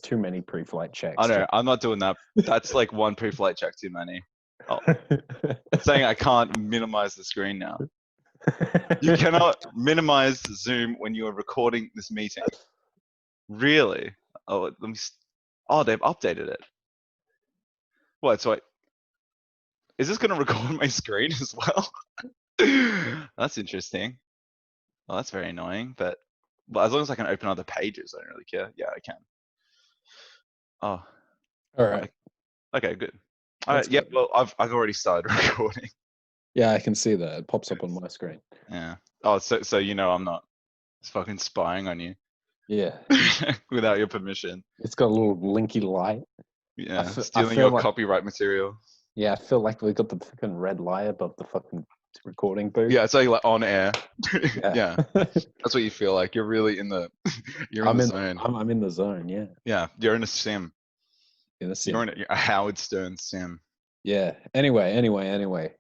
too many pre-flight checks. I know. I'm not doing that. That's like one pre-flight check too many. Oh, it's saying I can't minimize the screen now. You cannot minimize Zoom when you are recording this meeting. Really? Oh, let me. Oh, they've updated it. What? So is this going to record my screen as well? That's interesting. Well, that's very annoying, but as long as I can open other pages, I don't really care. Yeah, I can. Oh. All right. Okay, good. That's yeah, good. well, I've already started recording. Yeah, I can see that. It pops up on my screen. Yeah. Oh, so you know I'm not fucking spying on you Yeah. without your permission. It's got a little linky light. Yeah, I stealing feel your like, cmaterial material. yeah, I feel like we got the fucking red light above the fucking recording booth. Yeah, it's like on air. Yeah. Yeah, that's what you feel like. You're really in the you're in the zone. I'm in the zone, yeah. Yeah, you're in a sim. In the sim. You're in a Howard Stern sim. Yeah. Anyway.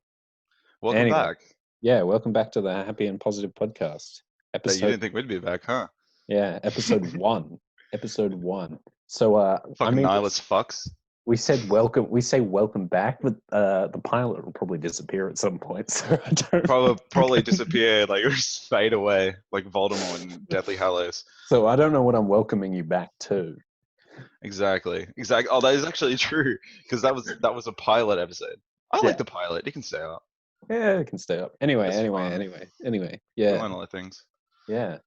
Welcome back. Yeah, welcome back to the Happy and Positive Podcast. You didn't think we'd be back, huh? Yeah, episode 1. Episode 1. So Fucking nihilist fucks. We say welcome back, but the pilot will probably disappear at some point. So I don't probably disappear, like just fade away, like Voldemort in Deathly Hallows. So I don't know what I'm welcoming you back to. Exactly. Oh, that is actually true, because that was a pilot episode. I like the pilot. It can stay up. Yeah, it can stay up. Anyway. Yeah. We learn a lot of things. Yeah.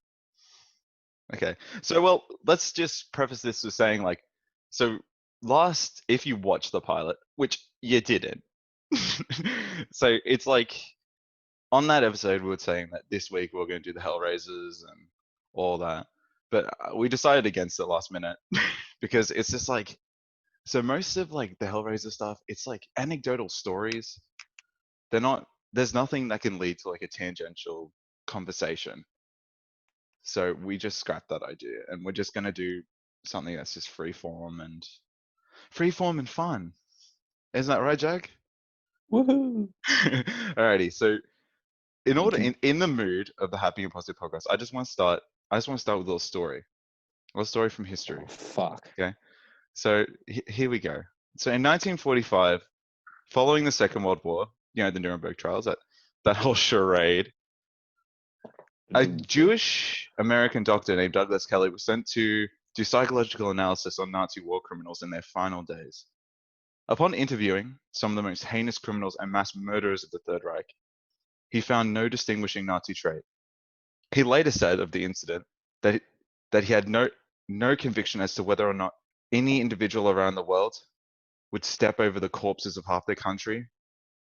Okay. So, well, let's just preface this with saying, like, so if you watched the pilot, which you didn't, so it's like on that episode we were saying that this week we're going to do the Hellraisers and all that, but we decided against it last minute because it's just like, so most of like the Hellraiser stuff, it's like anecdotal stories. There's nothing that can lead to like a tangential conversation. So we just scrapped that idea and we're just going to do something that's just freeform and fun. Isn't that right, Jack? Woohoo! Alrighty. So in the mood of the Happy and Positive Podcast, I just want to start with a little story from history. Oh, fuck. Okay. So here we go. So in 1945, following the Second World War, you know, the Nuremberg trials, that whole charade, a Jewish American doctor named Douglas Kelly was sent to do psychological analysis on Nazi war criminals in their final days. Upon interviewing some of the most heinous criminals and mass murderers of the Third Reich, he found no distinguishing Nazi trait. He later said of the incident that he had no conviction as to whether or not any individual around the world would step over the corpses of half their country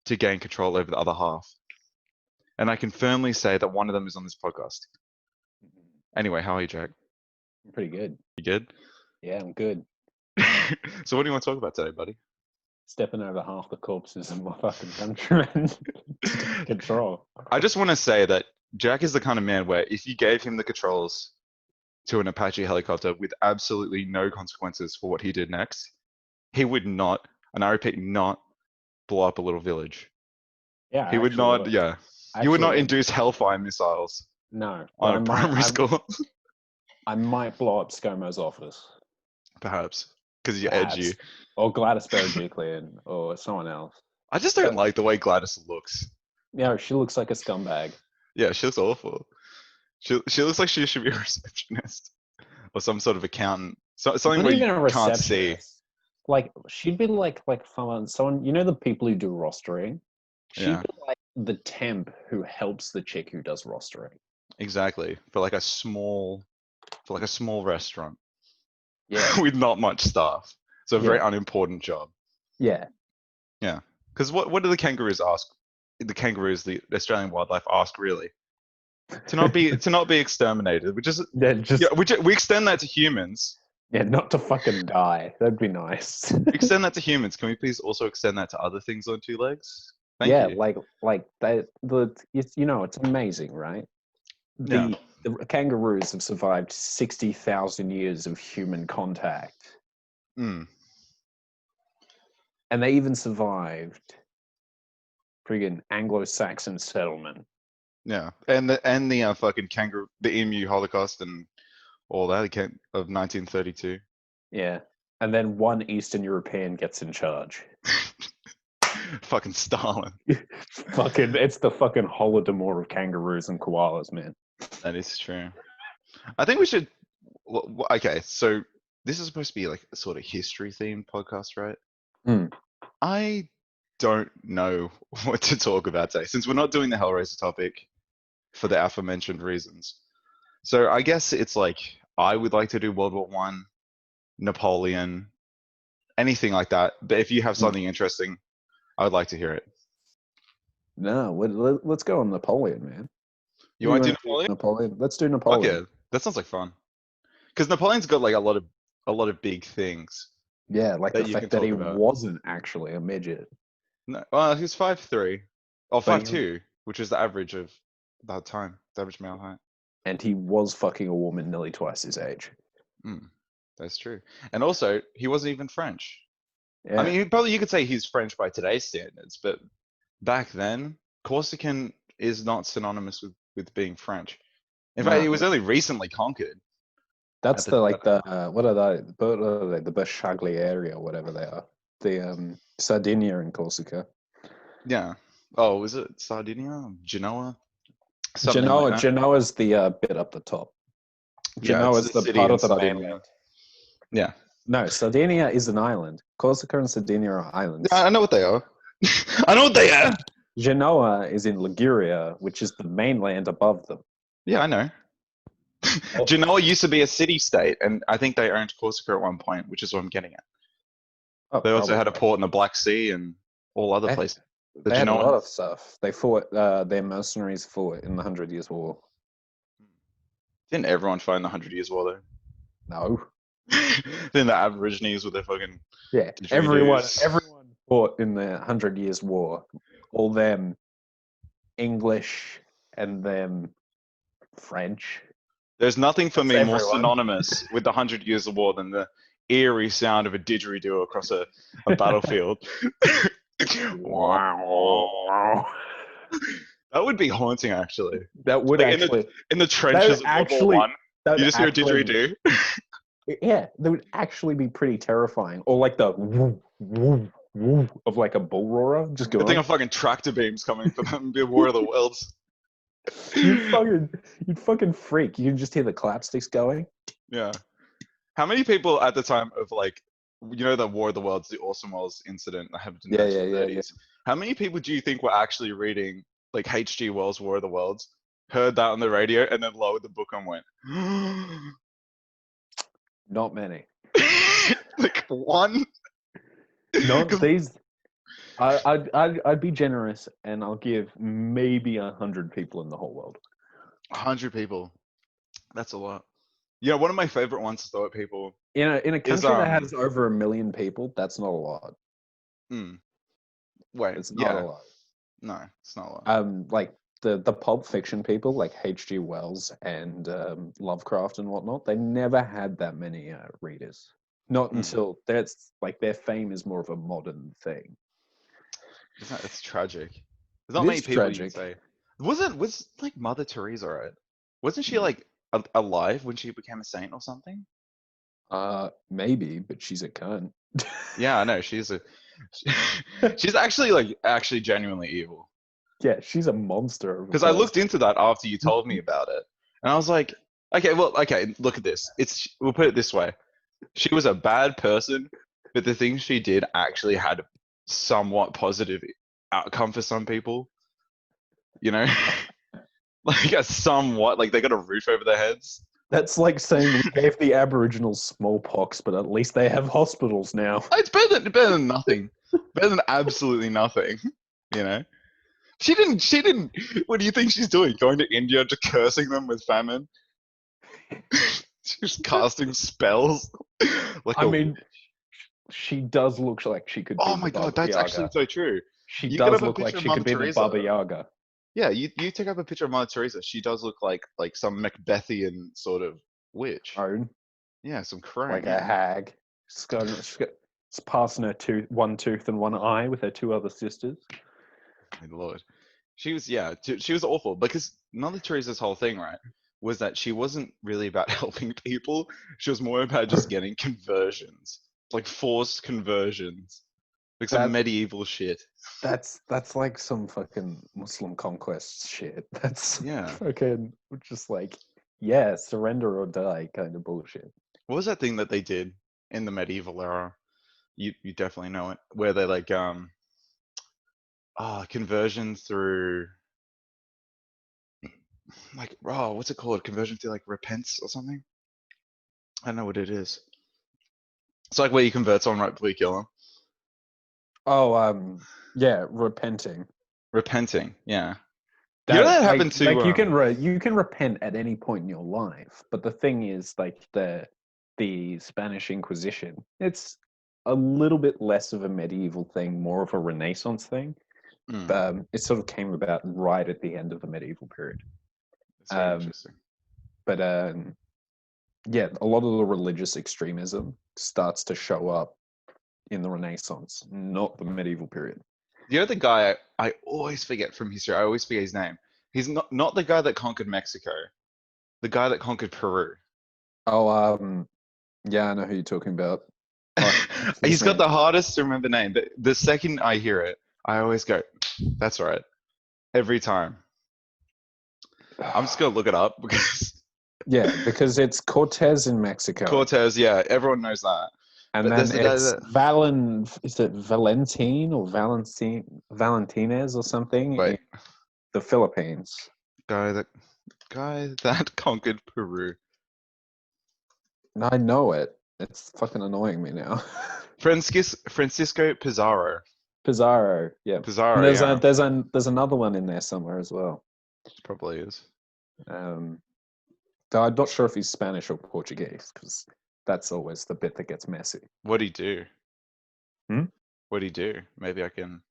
to gain control over the other half. And I can firmly say that one of them is on this podcast. Anyway, how are you, Jack? I'm pretty good. You good? Yeah, I'm good. So what do you want to talk about today, buddy? Stepping over half the corpses of my fucking countrymen to take control. I just want to say that Jack is the kind of man where if you gave him the controls to an Apache helicopter with absolutely no consequences for what he did next, he would not, and I repeat, not blow up a little village. Yeah, he would not. Yeah, he would not induce hellfire missiles. No, on a primary school. I might blow up ScoMo's office. Perhaps because you're edgy. Or Gladys Berejiklian, or someone else. I just don't like the way Gladys looks. Yeah, she looks like a scumbag. Yeah, she looks awful. She looks like she should be a receptionist or some sort of accountant. Something where you can't see. Like she'd be like someone, you know, the people who do rostering. She'd be like the temp who helps the chick who does rostering. Exactly, for a small restaurant. Yeah, with not much staff. So a very unimportant job. Yeah. Yeah. Because what do the kangaroos ask? The Australian wildlife ask really? To not be exterminated. We extend that to humans. Yeah, not to fucking die. That'd be nice. Extend that to humans. Can we please also extend that to other things on two legs? Thank you. like it's amazing, right? The kangaroos have survived 60,000 years of human contact. Mm. And they even survived friggin' Anglo-Saxon settlement. Yeah, and the fucking kangaroo, the emu Holocaust and all that of 1932. Yeah. And then one Eastern European gets in charge. Fucking Stalin. It's the fucking Holodomor of kangaroos and koalas, man. That is true. I think we should. Okay, so this is supposed to be like a sort of history themed podcast, right? Hmm. I don't know what to talk about today since we're not doing the Hellraiser topic for the aforementioned reasons. So I guess it's like I would like to do World War One, Napoleon, anything like that. But if you have something interesting, I would like to hear it. No, let's go on Napoleon, man. You want to do Do Napoleon? Napoleon? Let's do Fuck Napoleon. yeah, that sounds like fun. Because Napoleon's got like a lot of big things Yeah, like the that you can fact that talk he about. wasn't actually a midget. No, he's 5'3", or But 5'2", which is the average of that time, the average male height. And he was fucking a woman nearly twice his age. That's true. And also, he wasn't even French. Yeah. I mean, you could say he's French by today's standards, but back then, Corsican is not synonymous with being French. In fact, it was only recently conquered. That's what are they? The Bersaglieri area, or whatever they are. The Sardinia and Corsica. Yeah. Oh, was it Sardinia? Genoa? Something like that. Genoa's the bit up the top. Genoa's the part of the mainland. Yeah. No, Sardinia is an island. Corsica and Sardinia are islands. Yeah, I know what they are. I know what they are. Genoa is in Liguria, which is the mainland above them. Yeah, I know. Genoa used to be a city-state, and I think they owned Corsica at one point, which is what I'm getting at. Oh, they also had a port in the Black Sea and all other places. They had a lot of stuff. They fought, their mercenaries fought in the 100 Years' War. Didn't everyone fight in the 100 Years' War, though? No. Then the Aborigines with their fucking... Yeah, everyone fought in the 100 Years' War. All them English and them French. There's nothing for me more synonymous with the 100 Years of War than the eerie sound of a didgeridoo across a battlefield. Wow. That would be haunting, actually. That would like actually... In the trenches of World War I, you just hear a didgeridoo. Yeah, that would actually be pretty terrifying. Or like the woo, woo, woo of like a bull roarer. Just going. I think of fucking tractor beams coming for them. Be a War of the Worlds. You'd fucking freak. You can just hear the clap sticks going. Yeah. How many people at the time of like, you know, the War of the Worlds, the Awesome Worlds incident that happened in the 1930s? How many people do you think were actually reading like H.G. Wells' War of the Worlds, heard that on the radio, and then lowered the book and went, Not many. Like one? Not these. I'd be generous, and I'll give maybe 100 people in the whole world. 100 people. That's a lot. Yeah, one of my favorite ones to throw at people. In a country that has over 1 million people, that's not a lot. Wait, it's not a lot. No, it's not a lot. Like the Pulp Fiction people, like H.G. Wells and Lovecraft and whatnot, they never had that many readers. Not until that's like their fame is more of a modern thing. It's tragic. There's not many people tragic. you can say. Was like Mother Teresa, right? Wasn't she like alive when she became a saint or something? Maybe, but she's a cunt. Yeah, I know. She's actually genuinely evil. Yeah, she's a monster. Because I looked into that after you told me about it, and I was like, okay, look at this. We'll put it this way. She was a bad person, but the things she did actually had somewhat positive outcome for some people. You know, like a somewhat, like they got a roof over their heads. That's like saying we gave the Aboriginals smallpox, but at least they have hospitals now. It's better than nothing. Better than absolutely nothing. You know, she didn't. What do you think she's doing? Going to India to cursing them with famine? She's casting spells. She does look like she could. Oh my god, that's actually so true. She does look like she could be the Baba Yaga. Yeah, you take up a picture of Mother Teresa. She does look like some Macbethian sort of witch. Crone. Yeah, some crone. Like a hag. She's passing her one tooth and one eye with her two other sisters. My lord. She was awful because Mother Teresa's whole thing, right, was that she wasn't really about helping people. She was more about just getting conversions, like forced conversions, like some That medieval shit. that's like some fucking Muslim conquest shit. That's Yeah. fucking just like, yeah, surrender or die kind of bullshit. What was that thing that they did in the medieval era? You definitely know it, where they like conversion through like what's it called? Conversion through like repents or something? I don't know what it is. It's like where you convert someone right before you kill them. Oh, yeah, repenting. Repenting, yeah. You know That that happened to you can repent at any point in your life, but the thing is, like the Spanish Inquisition, it's a little bit less of a medieval thing, more of a Renaissance thing. mm, It sort of came about right at the end of the medieval period. it's very Um, interesting. but yeah, a lot of the religious extremism starts to show up in the Renaissance, not the medieval period. The other guy I always forget from history, I always forget his name. He's not the guy that conquered Mexico, the guy that conquered Peru. Oh, yeah, I know who you're talking about. Fuck, what's his He's got name? the hardest to remember name. The second I hear it, I always go, that's right. Every time. I'm just gonna look it up because Yeah, because it's Cortez in Mexico, Cortez, yeah, everyone knows that. and But then there's the guy it's that Valen. Is it Valentin or Valentines or something in wait, the Philippines? guy that conquered Peru. And I know it. It's fucking annoying me now. Francisco Pizarro. Pizarro, yeah, and Pizarro, yeah, there's another one in there somewhere as well. probably is. Um, though I'm not sure if he's Spanish or Portuguese because that's always the bit that gets messy. What'd he do? Hmm? What'd he do? Maybe I can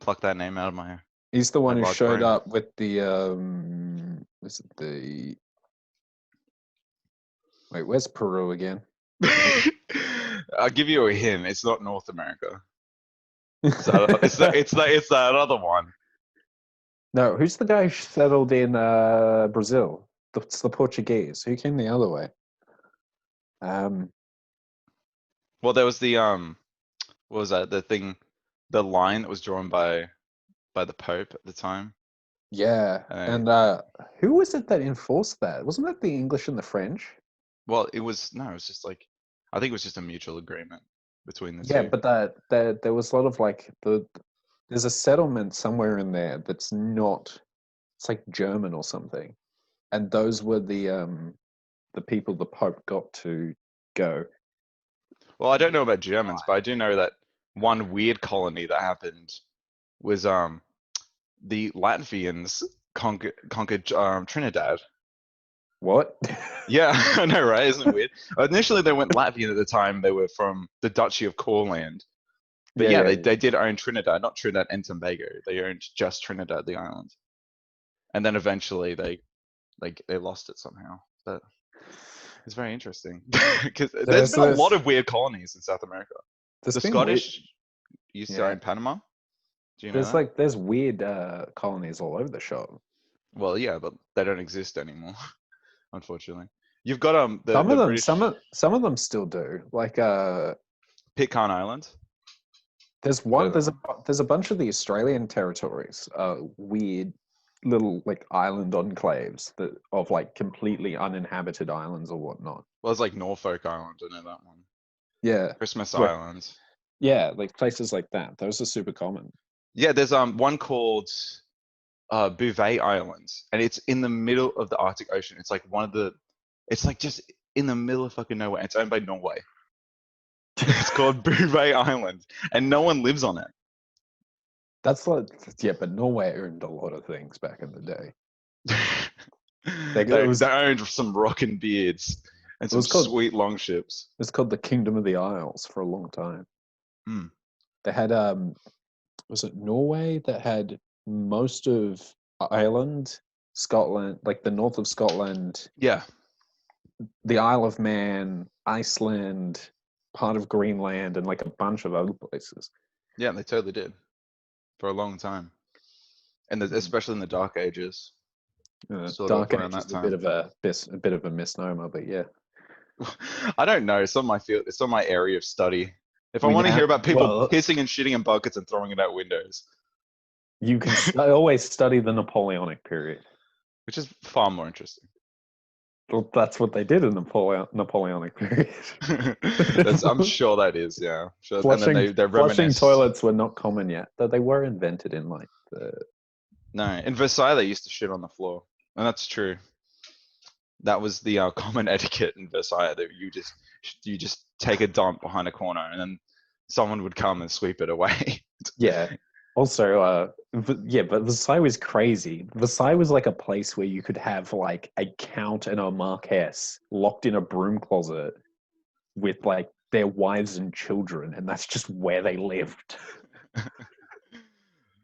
pluck that name out of He's the my one who large showed brain. up with the is it the wait, where's Peru again? I'll give you a hint. It's not North America. It's that other one. No, who's the guy who settled in Brazil? It's the Portuguese. Who came the other way? Um, Well, there was the what was that? The thing, the line that was drawn by the Pope at the time. yeah, Uh, and who was it that enforced that? Wasn't that the English and the French? well, it was no, it was just like I think it was just a mutual agreement between the Yeah, two. but that there was a lot of like there's a settlement somewhere in there that's not. It's like German or something, and those were the people the Pope got to go. Well, I don't know about Germans, but I do know that one weird colony that happened was the Latvians conquered Trinidad. What? Yeah, I know, right? Isn't it weird? Initially, they went Latvian at the time. They were from the Duchy of Courland. But Yeah, yeah, yeah, they yeah. did own Trinidad, not Trinidad and Tobago. They owned just Trinidad, the island. And then eventually they lost it somehow. But it's very interesting because there's There's been a lot this. of weird colonies in South America. There's The been weird. Scottish used to Yeah, own Panama. Do you know there's that? like there's weird colonies all over the shop. Well, yeah, but they don't exist anymore, unfortunately. You've got Some of the them, British some of them still do. Like Pitcairn Island. there's Heard of one. that one? There's a bunch of the Australian territories. Weird little like island enclaves that of like completely uninhabited islands or whatnot. Well, it's like Norfolk Island. I know that one. Yeah, Christmas right. Island. Yeah, like places like that. Those are super common. Yeah, there's one called Bouvet Islands, and it's in the middle of the Arctic Ocean. It's like it's like just in the middle of fucking nowhere. It's owned by Norway. It's called Bouvet Island, and no one lives on it. That's like yeah, but Norway owned a lot of things back in the day. Like it They was owned some rockin' beards and it some was called sweet long ships. it's called the Kingdom of the Isles for a long time. Mm. They had was it Norway that had most of Ireland, Scotland, like the north of Scotland, Yeah, the Isle of Man, Iceland, part of Greenland, and like a bunch of other places. yeah, they totally did for a long time, and Mm. especially in the Dark Ages. sort of Dark around Age that is time. a bit of a misnomer, but yeah. I don't know. It's not my field. It's not my area of study. If I We want to now, hear about people well, pissing and shitting in buckets and throwing it out windows, you can always study the Napoleonic period. which is far more interesting. Well, that's what they did in the Napoleonic period. I'm sure that is, yeah. Sure. And then Flushing they flushing reminisce. toilets were not common yet, though they were invented in like the No, in Versailles they used to shit on the floor, and that's true. That was the common etiquette in Versailles. That you just take a dump behind a corner, and then someone would come and sweep it away. yeah. Also, yeah, but Versailles was crazy. Versailles was like a place where you could have like a count and a marquess locked in a broom closet with like their wives and children, and that's just where they lived.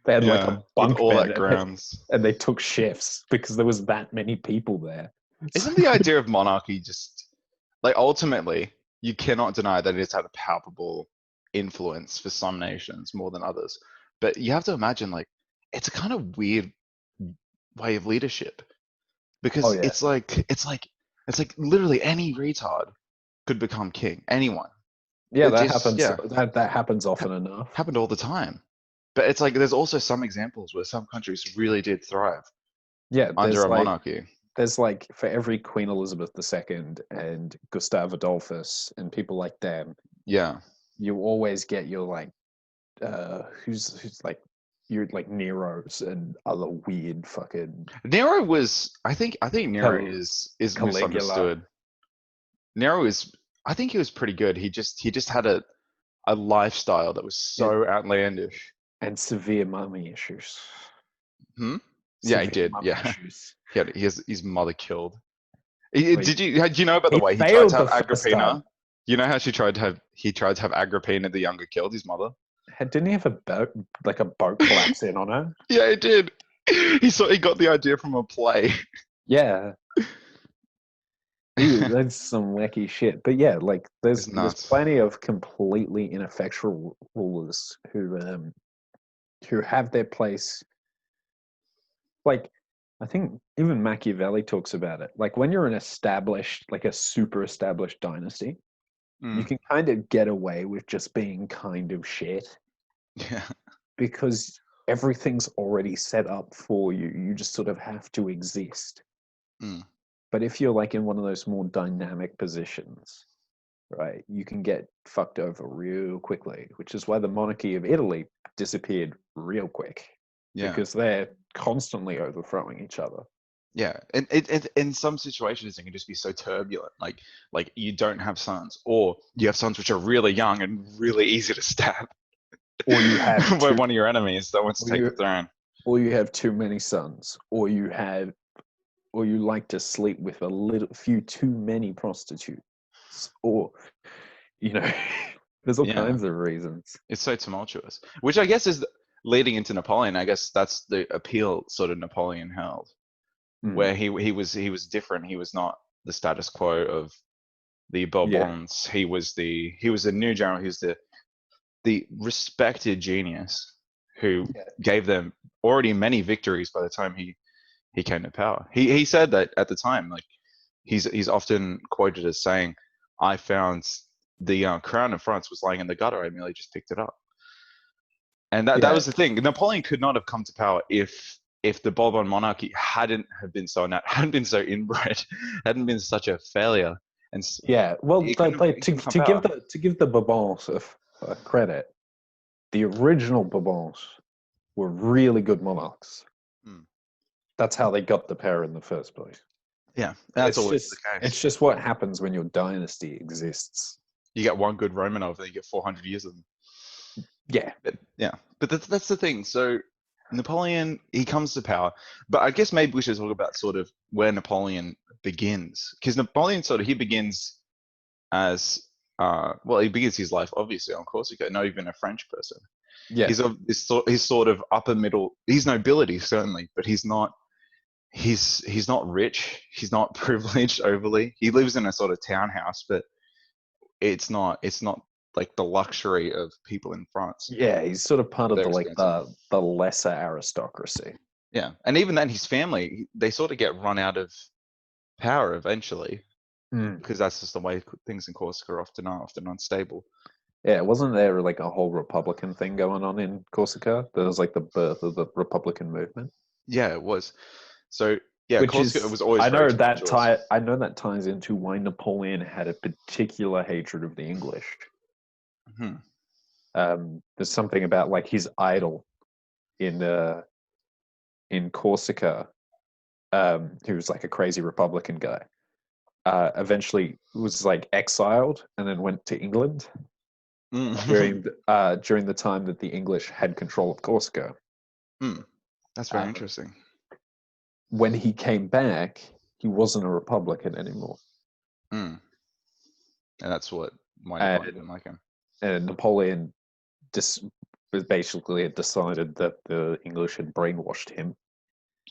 They had like Yeah, a with bunk all bed, that grounds. and they took shifts because there was that many people there. Isn't the idea of monarchy just like ultimately you cannot deny that it has had a palpable influence for some nations more than others. But you have to imagine like it's a kind of weird way of leadership Oh because yeah, it's like literally any retard could become king. Anyone. yeah, It that just happens. yeah, That happens ha- often enough. happened all the time. But it's like there's also some examples where some countries really did thrive Yeah, under a monarchy. there's like for every Queen Elizabeth II and Gustav Adolphus and people like them, Yeah. you always get your like who's like you're like Nero's and other weird fucking Nero was I think Nero Cal- is Caligula misunderstood. Nero is I think he was pretty good. He just had a lifestyle that was and, so outlandish. and severe mummy issues. Hmm? Yeah, he Severe did. mummy Yeah. issues. He has his mother killed. Well, Did you know by the he way he tried failed to the have first time. Agrippina? You know how he tried to have Agrippina the younger killed his mother? Didn't he have a boat like a boat collapse in on her? Yeah, he did. He got the idea from a play. Yeah, that's some wacky shit. But yeah, like It's there's nuts. plenty of completely ineffectual rulers who have their place. Like I think even Machiavelli talks about it. Like when you're an established, like a super established dynasty, you Mm, can kind of get away with just being kind of shit yeah. because everything's already set up for you. You just sort of have to exist. Mm, But if you're like in one of those more dynamic positions, right, you can get fucked over real quickly, which is why the monarchy of Italy disappeared real quick yeah. because they're constantly overthrowing each other. Yeah, and it in some situations it can just be so turbulent. Like you don't have sons, or you have sons which are really young and really easy to stab Or you have by too, one of your enemies that wants to or take the you, throne. or you have too many sons, or you like to sleep with a little few too many prostitutes, or you know, there's all Yeah, kinds of reasons. it's so tumultuous, which I guess is leading into Napoleon. I guess that's the appeal sort of Napoleon held, Mm, where he was different. He was not the status quo of the yeah, Bourbons. He was the new general. He was the respected genius who yeah, gave them already many victories by the time he came to power. He said that at the time, like he's often quoted as saying, "I found the crown of France was lying in the gutter. I merely just picked it up." And that yeah. was the thing. Napoleon could not have come to power if the Bourbon monarchy hadn't have been so hadn't been so inbred, hadn't been such a failure, and Yeah, well, he couldn't come power. to give the Bourbons of credit, the original Bourbons were really good monarchs. Hmm. That's how they got the power in the first place. Yeah, that's always the It's case. just what happens when your dynasty exists. You get one good Romanov, then you get 400 years of them. Yeah, But, yeah, but that's the thing. So Napoleon, he comes to power, but I guess maybe we should talk about sort of where Napoleon begins, because Napoleon sort of he begins as well, he begins his life obviously on Corsica, not even a French person. yeah, He's sort of upper middle. He's nobility certainly, but he's not rich. He's not privileged overly. He lives in a sort of townhouse, but it's not like the luxury of people in France. yeah. He's sort of part of They're the like expensive. the lesser aristocracy. Yeah, and even then, his family, they sort of get run out of power eventually, because that's just the way things in Corsica often are, often unstable. Yeah, wasn't there like a whole Republican thing going on in Corsica? There was like the birth of the Republican movement. Yeah, it was. So yeah, Which Corsica is, was always very tumultuous. I know that ties into why Napoleon had a particular hatred of the English. Hmm. There's something about like his idol in Corsica, who was like a crazy Republican guy. Eventually was like exiled and then went to England during the time that the English had control of Corsica. That's very Um, interesting. when he came back, he wasn't a Republican anymore. And that's why Napoleon didn't like him. And Napoleon just basically had decided that the English had brainwashed him.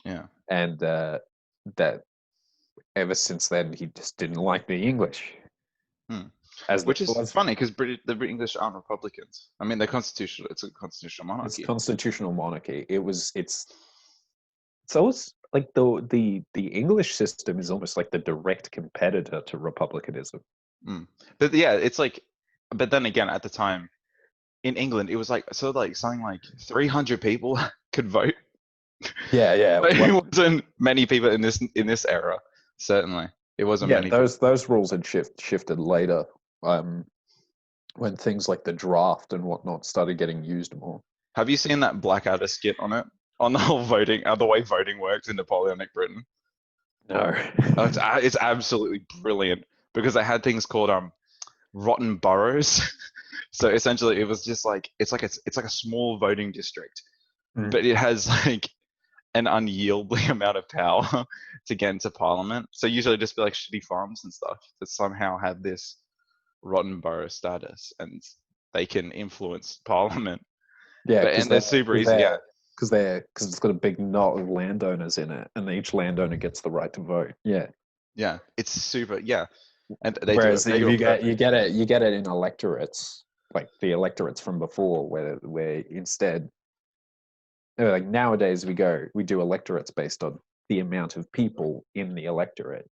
Yeah. And that ever since then, he just didn't like the English. Which is funny because the English aren't Republicans. I mean, they're constitutional. It's a constitutional monarchy. It's constitutional monarchy. It's always like the English system is almost like the direct competitor to republicanism. But yeah, it's like, but then again, at the time in England, it was like something like 300 people could vote. Yeah. It wasn't many people in this era. Certainly, it wasn't many. Those rules had shifted later, when things like the draft and whatnot started getting used more. Have you seen that Blackadder skit on it? On the whole voting, the way voting works in Napoleonic Britain? No. It's absolutely brilliant because they had things called rotten boroughs. So essentially, it was just like it's like a small voting district, but it has like an unyieldly amount of power to get into parliament. So usually just be like shitty farms and stuff that somehow have this rotten borough status and they can influence parliament. Yeah, and they're super easy. Yeah, because it's got a big knot of landowners in it, and each landowner gets the right to vote. Yeah, it's super. Yeah, and whereas if you get it in electorates, like the electorates from before, where instead, like nowadays we do electorates based on the amount of people in the electorate,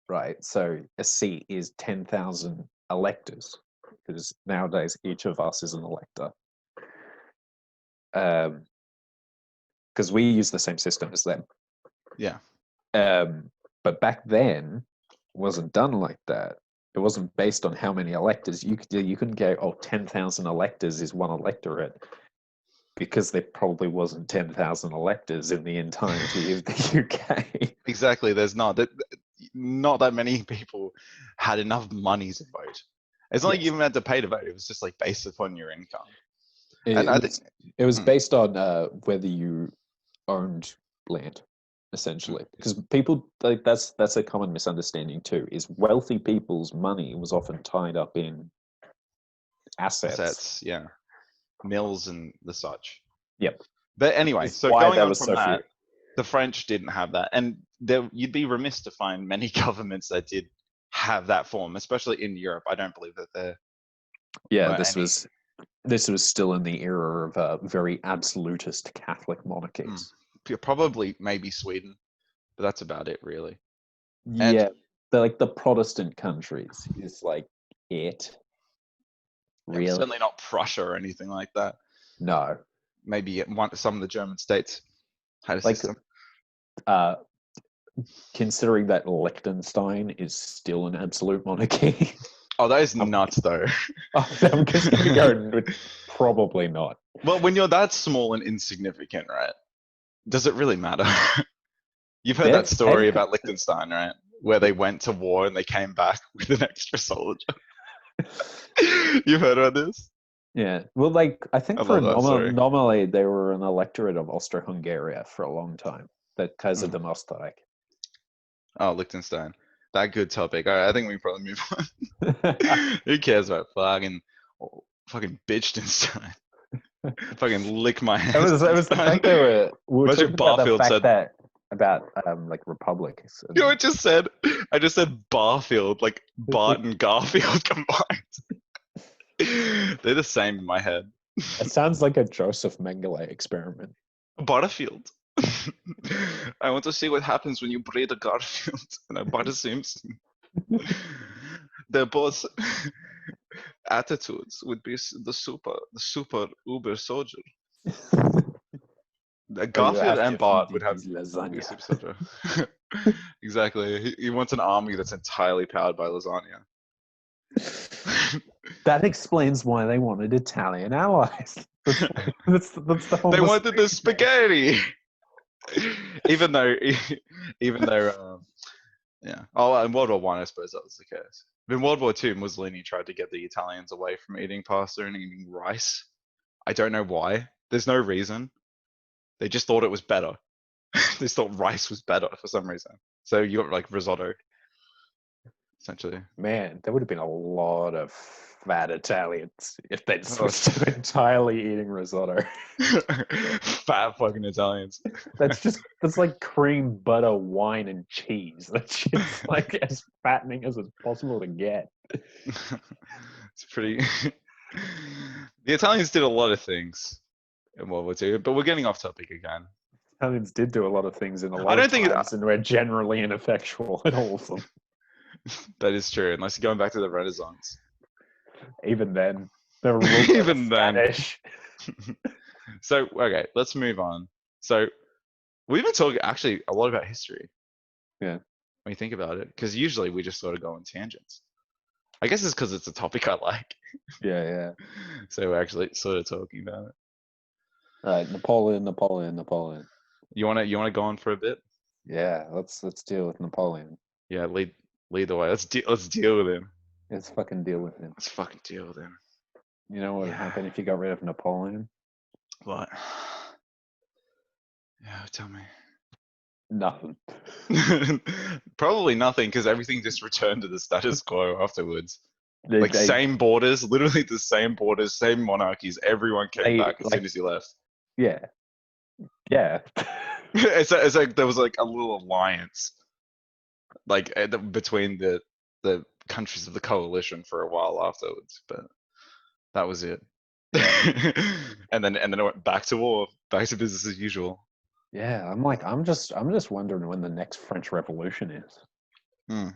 right? So a seat is 10,000 electors, because nowadays each of us is an elector. Because we use the same system as them. Yeah. But back then, it wasn't done like that. It wasn't based on how many electors. You couldn't go, 10,000 electors is one electorate, because there probably wasn't 10,000 electors in the entirety of the UK. Exactly. There's not that many people had enough money to vote. It's not like you even had to pay to vote. It was just like based upon your income. It was based on whether you owned land, essentially, because people like that's a common misunderstanding too. Is wealthy people's money was often tied up in assets. Yeah, mills and the such. Yep. But anyway, so going on from that, the French didn't have that, and you'd be remiss to find many governments that did have that form, especially in Europe. I don't believe that there. Yeah, this was still in the era of very absolutist Catholic monarchies. Probably maybe Sweden, but that's about it, really. Yeah, the Protestant countries is like it. Really, certainly not Prussia or anything like that. No, maybe some of the German states had a system. Considering that Liechtenstein is still an absolute monarchy. Oh, that is nuts, though. I'm just going to go, probably not. Well, when you're that small and insignificant, right? Does it really matter? You've heard that story about Liechtenstein, right? Where they went to war and they came back with an extra soldier. You've heard about this? Yeah. Well, I think normally they were an electorate of Austro-Hungary for a long time. The Kaiser dem Österreich. Oh, Liechtenstein. That good topic. All right, I think we can probably move on. Who cares about fucking Bitchtenstein? Fucking lick my hands. It was the fact that we were talking about Barfield the fact that about republics. You know what I just said? I just said Barfield, like Bart and Garfield combined. They're the same in my head. It sounds like a Joseph Mengele experiment. Butterfield. I want to see what happens when you breed a Garfield and a Bart Simpson. Their both attitudes would be the super uber soldier. But you Garfield have and to feed Bart it would have his would be a lasagna. super soldier. Exactly. He wants an army that's entirely powered by lasagna. That explains why they wanted Italian allies. That's the whole They wanted the mistake there. spaghetti. even though, yeah. Oh, in World War One, I suppose that was the case. In World War Two, Mussolini tried to get the Italians away from eating pasta and eating rice. I don't know why. There's no reason. They just thought it was better. They just thought rice was better for some reason. So you got like risotto, essentially. Man, there would have been a lot of fat Italians if they'd Oh, switched to entirely eating risotto. fat fucking Italians. That's like cream, butter, wine, and cheese. That shit's like as fattening as it's possible to get. It's pretty. The Italians did a lot of things in World War Two, but we're getting off topic again. Italians did do a lot of things in a I lot of don't think times, and we're generally ineffectual in all of them. that is true, unless you're going back to the Renaissance. Even then, they were ruled by the Even then. Spanish. So, okay, let's move on. So, we've been talking actually a lot about history. Yeah. When you think about it, because usually we just sort of go on tangents. I guess it's because it's a topic I like. Yeah. So we're actually sort of talking about it. All right, Napoleon. You wanna go on for a bit? Yeah, let's deal with Napoleon. Yeah, lead the way. Let's deal with him. Let's fucking deal with him. Let's fucking deal with him. You know what would happen if you got rid of Napoleon? What? Yeah, tell me. Nothing. Probably nothing, because everything just returned to the status quo afterwards. They, Like they, same borders, literally the same borders, same monarchies. Everyone came They, back as soon like- as he left. yeah. It's like there was like a little alliance, like between the countries of the coalition for a while afterwards, but that was it. and then it went back to war, back to business as usual. Yeah, I'm just wondering when the next French Revolution is. Hmm.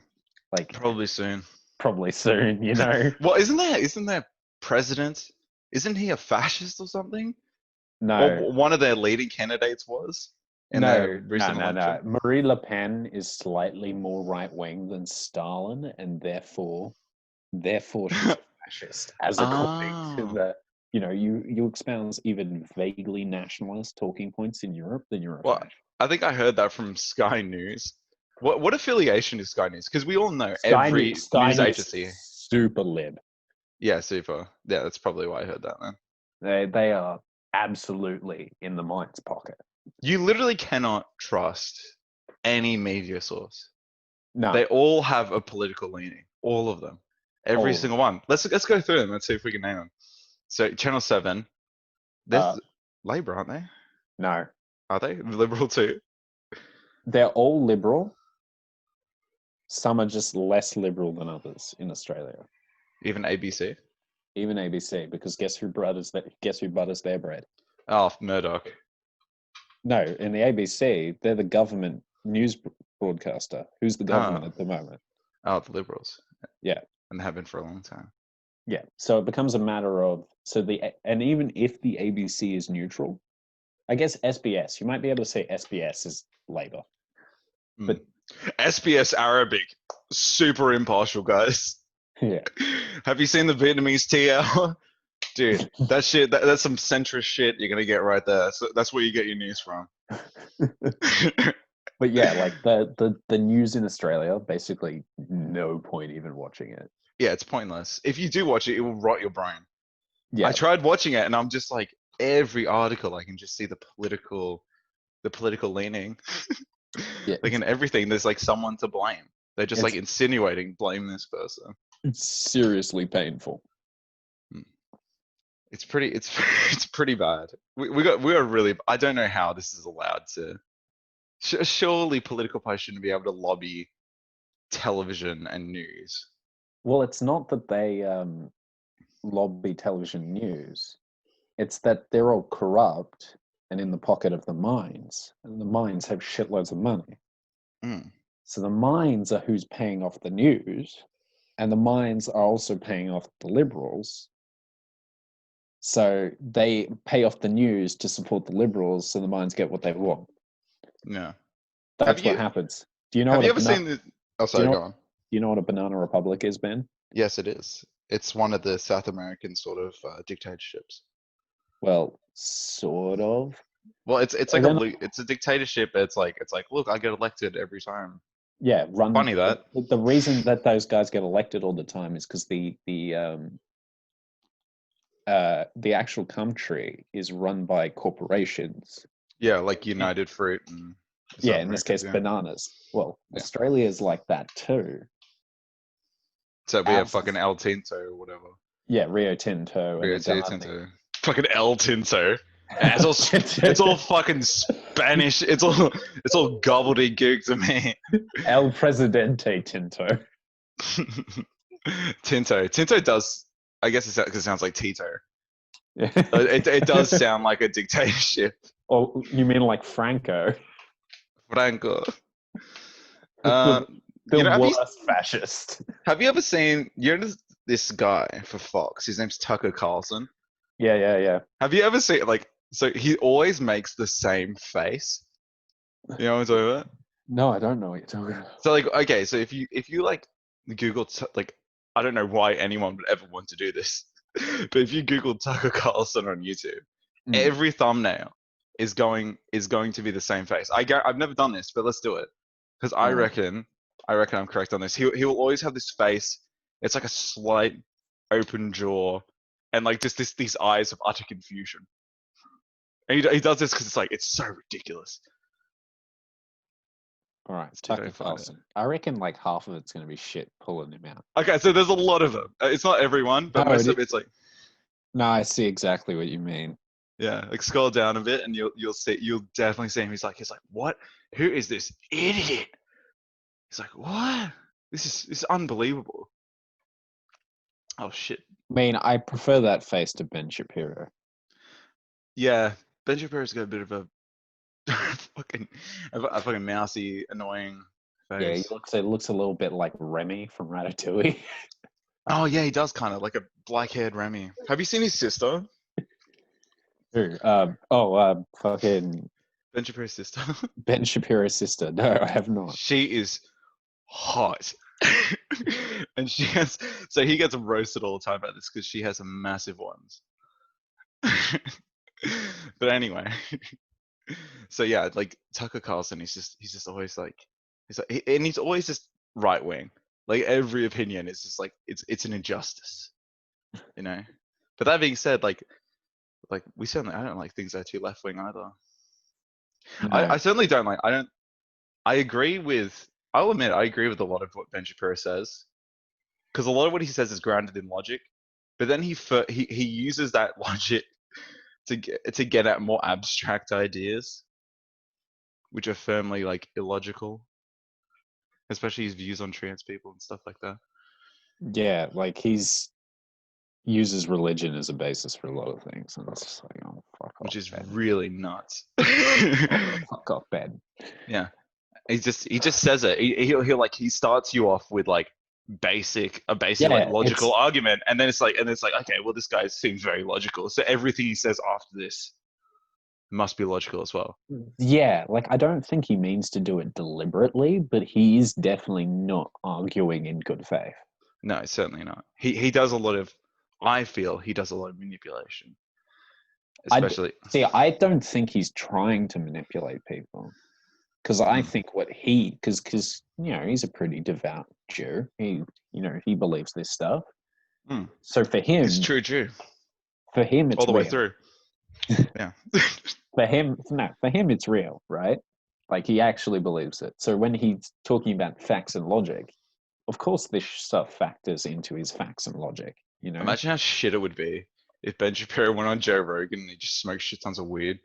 Like Probably soon. probably soon, you know. Well, isn't there president? Isn't he a fascist or something? No, Or one of their leading candidates was in their recent election. no. Marie Le Pen is slightly more right wing than Stalin, and therefore she's a fascist, as according to Oh. the you espouse even vaguely nationalist talking points in Europe, then you're a Well, fascist. I think I heard that from Sky News. What affiliation is Sky News? Because we all know Sky every News, news agency. super lib. Yeah, super. Yeah, that's probably why I heard that, man. They are absolutely in the mind's pocket. You literally cannot trust any media source. No, They all have a political leaning. All of them. Every All of single one. Let's go through them. Let's see if we can name them. So Channel 7, they're Labour, aren't they? no, Are they? Liberal too? they're all liberal. Some are just less liberal than others in Australia. Even ABC? Even ABC, because guess who butters their bread? Oh, Murdoch. No, in the ABC, they're the government news broadcaster. Who's the government at the moment? Oh, the Liberals. Yeah. And they have been for a long time. Yeah. So it becomes a matter of and even if the ABC is neutral, I guess SBS, you might be able to say SBS is Labour. But SBS Arabic, super impartial, guys. Yeah. Have you seen the Vietnamese TL? Dude, that shit, that's some centrist shit you're gonna get right there. So that's where you get your news from. But yeah, like the news in Australia, basically no point even watching it. Yeah, it's pointless. If you do watch it, it will rot your brain. Yeah. I tried watching it and I'm just like, every article I can just see the political leaning. Yeah, like in everything, there's like someone to blame. They're just like it's insinuating blame this person. seriously painful. It's pretty bad. We are really. I don't know how this is allowed to. Surely political parties shouldn't be able to lobby television and news. Well, it's not that they lobby television news. It's that they're all corrupt and in the pocket of the mines, and the mines have shitloads of money. Mm. So the mines are who's paying off the news, and the mines are also paying off the liberals. So they pay off the news to support the liberals, so the mines get what they want. Yeah. That's what happens. Do you know Have what you a ever banana? seen the? Oh, Do you sorry, know? go Do on. you know what a banana republic is, Ben? Yes, it is. It's one of the South American sort of dictatorships. Well, sort of. Well, it's like They're not, it's a dictatorship. But it's like look, I get elected every time. yeah, run. Funny that. The reason that those guys get elected all the time is because the actual country is run by corporations. Yeah, like United Fruit and Yeah, South in this Americans. case, Yeah, bananas. Well, yeah. Australia is like that too. So we have Ours fucking is, El Tinto or whatever. yeah, Rio Tinto and Rio Adani. Tinto. Fucking El Tinto. Yeah, it's all fucking Spanish. It's all gobbledygook to me. El Presidente Tinto. Tinto does. I guess it's because it sounds like Tito. Yeah. It does sound like a dictatorship. Or you mean like Franco, Franco. the, You the know, worst fascist? have you ever seen this guy for Fox? His name's Tucker Carlson. Yeah, yeah, yeah. Have you ever seen like so he always makes the same face? You know what I'm talking about? No, I don't know what you're talking about. So like okay, so if you like Google like I don't know why anyone would ever want to do this, but if you Google Tucker Carlson on YouTube, Mm. every thumbnail is going to be the same face. I've never done this, but let's do it because I All right. reckon I'm correct on this. He will always have this face. It's like a slight open jaw, and like just these eyes of utter confusion. And he does this because it's so ridiculous. All right, Let's see if I Tucker can find it. Carlson. I reckon like half of it's going to be shit pulling him out. Okay, so there's a lot of them. It's not everyone, but No, most of it's like no, I see exactly what you mean. yeah. Like scroll down a bit, and you'll definitely see him. He's like what? Who is this idiot? He's like what? This is unbelievable. Oh shit. I mean, I prefer that face to Ben Shapiro. Yeah, Ben Shapiro's got a bit of a fucking mousy, annoying Yeah, face. it looks a little bit like Remy from Ratatouille. Oh yeah, he does kind of like a black-haired Remy. Have you seen his sister? Who? Fucking Ben Shapiro's sister. Ben Shapiro's sister. No, I have not. She is hot. And she has so he gets roasted all the time about this because she has some massive ones. But anyway, so yeah, like Tucker Carlson, he's just always like and he's always just right wing. Like every opinion is just like it's an injustice, you know. But that being said, like I don't like things that are too left wing either. No. I certainly don't like I agree with I'll admit I agree with a lot of what Ben Shapiro says because a lot of what he says is grounded in logic, but then he uses that logic to get at more abstract ideas, which are firmly like illogical, especially his views on trans people and stuff like that. Yeah, like he's uses religion as a basis for a lot of things, and it's just like, oh fuck off, Which is Ben. really nuts. Oh, fuck off, Ben. Yeah, he just says it. He'll like he starts you off with like basic like Yeah, logical argument, and then it's like okay, well this guy seems very logical, so everything he says after this must be logical as well. yeah, like I don't think he means to do it deliberately, but he is definitely not arguing in good faith. No, certainly not. He does a lot of. I feel he does a lot of manipulation, especially. I don't think he's trying to manipulate people. Because I think because he's a pretty devout Jew. He believes this stuff. Mm. So for him, It's true Jew. For him, it's all the way real. through. Yeah. For him, it's real, right? Like he actually believes it. So when he's talking about facts and logic, of course this stuff factors into his facts and logic. Imagine how shit it would be if Ben Shapiro went on Joe Rogan and he just smoked shit tons of weed.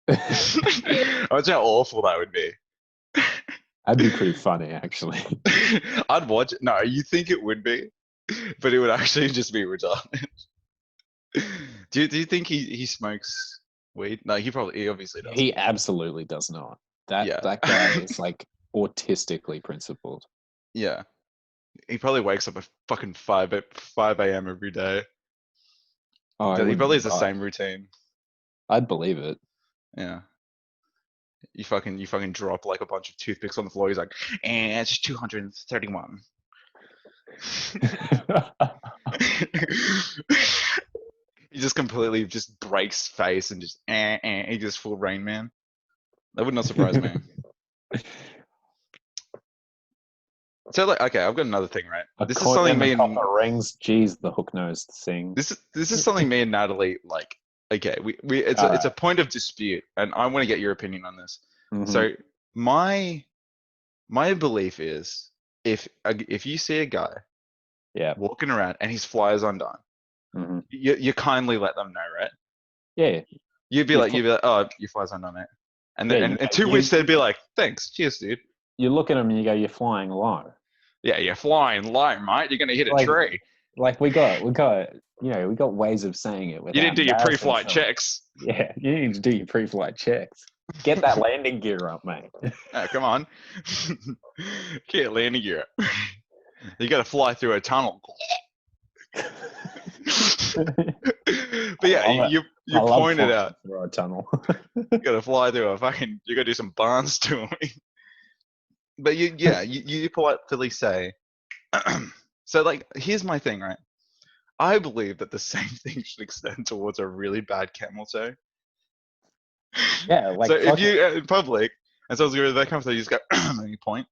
Imagine how awful that would be. That'd be pretty funny, actually. I'd watch it. No, you think it would be, but it would actually just be retarded. Do you think he smokes weed? No, he obviously doesn't. He absolutely does not. Yeah. That guy is like autistically principled. Yeah. He probably wakes up at fucking 5 a.m. every day. Oh, I He would. probably has the same routine. I'd believe it. Yeah. You fucking drop like a bunch of toothpicks on the floor. He's like, and it's 231. He just completely just breaks face and just he just full Rain Man. That would not surprise me. So like, okay, I've got another thing, right? A This is coin something and me the and copper rings. Jeez, the hook-nosed thing. this is something me and Natalie like. Okay, we it's All it's a right. point of dispute, and I want to get your opinion on this. Mhm. So my belief is if you see a guy Yeah. walking around and his flyers undone, hmm you kindly let them know, right? Yeah. You'd be You like, fl- oh, your flyers undone, mate. And yeah. then and 2 weeks they'd be like, thanks, cheers, dude. You look at him and you go, "You're flying low." Yeah, you're flying low, mate. You're gonna hit a Like, tree. we got, we got ways of saying it You without didn't do your embarrassing pre-flight someone. checks. Yeah, you need to do your pre-flight checks. Get that landing gear up, mate. Oh, come on. Get landing gear. You gotta fly through a tunnel. But yeah, you I love pointed flying out through a tunnel. you gotta fly through a fucking you gotta do some barns to me. But you politely say so like here's my thing, right? I believe that the same thing should extend towards a really bad camel toe. Yeah, So like if you in public and someone's going to that conversation, you just go and you point.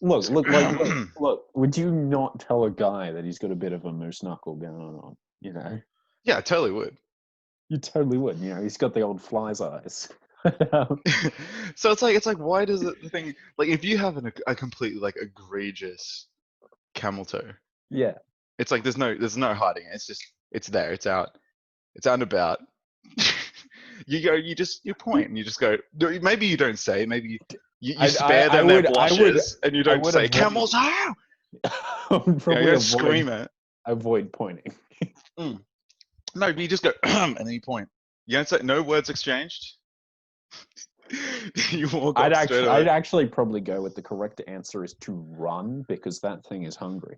look, Just go, look. Would you not tell a guy that he's got a bit of a moose knuckle going on? You know, yeah, I totally would. you totally would. You know, he's got the old fly's eyes. So it's like why does it the thing like if you have a completely like egregious camel toe, Yeah. it's like there's no hiding it. It's just it's there, it's out and about. You point and you just go. Maybe you don't say. Maybe you spare them their blushes and you don't say camels out. I would You don't scream it. Avoid pointing. No, but you just go and then you point. You don't say no words exchanged. You walk up straight away. I'd actually probably go with the correct answer is to run because that thing is hungry.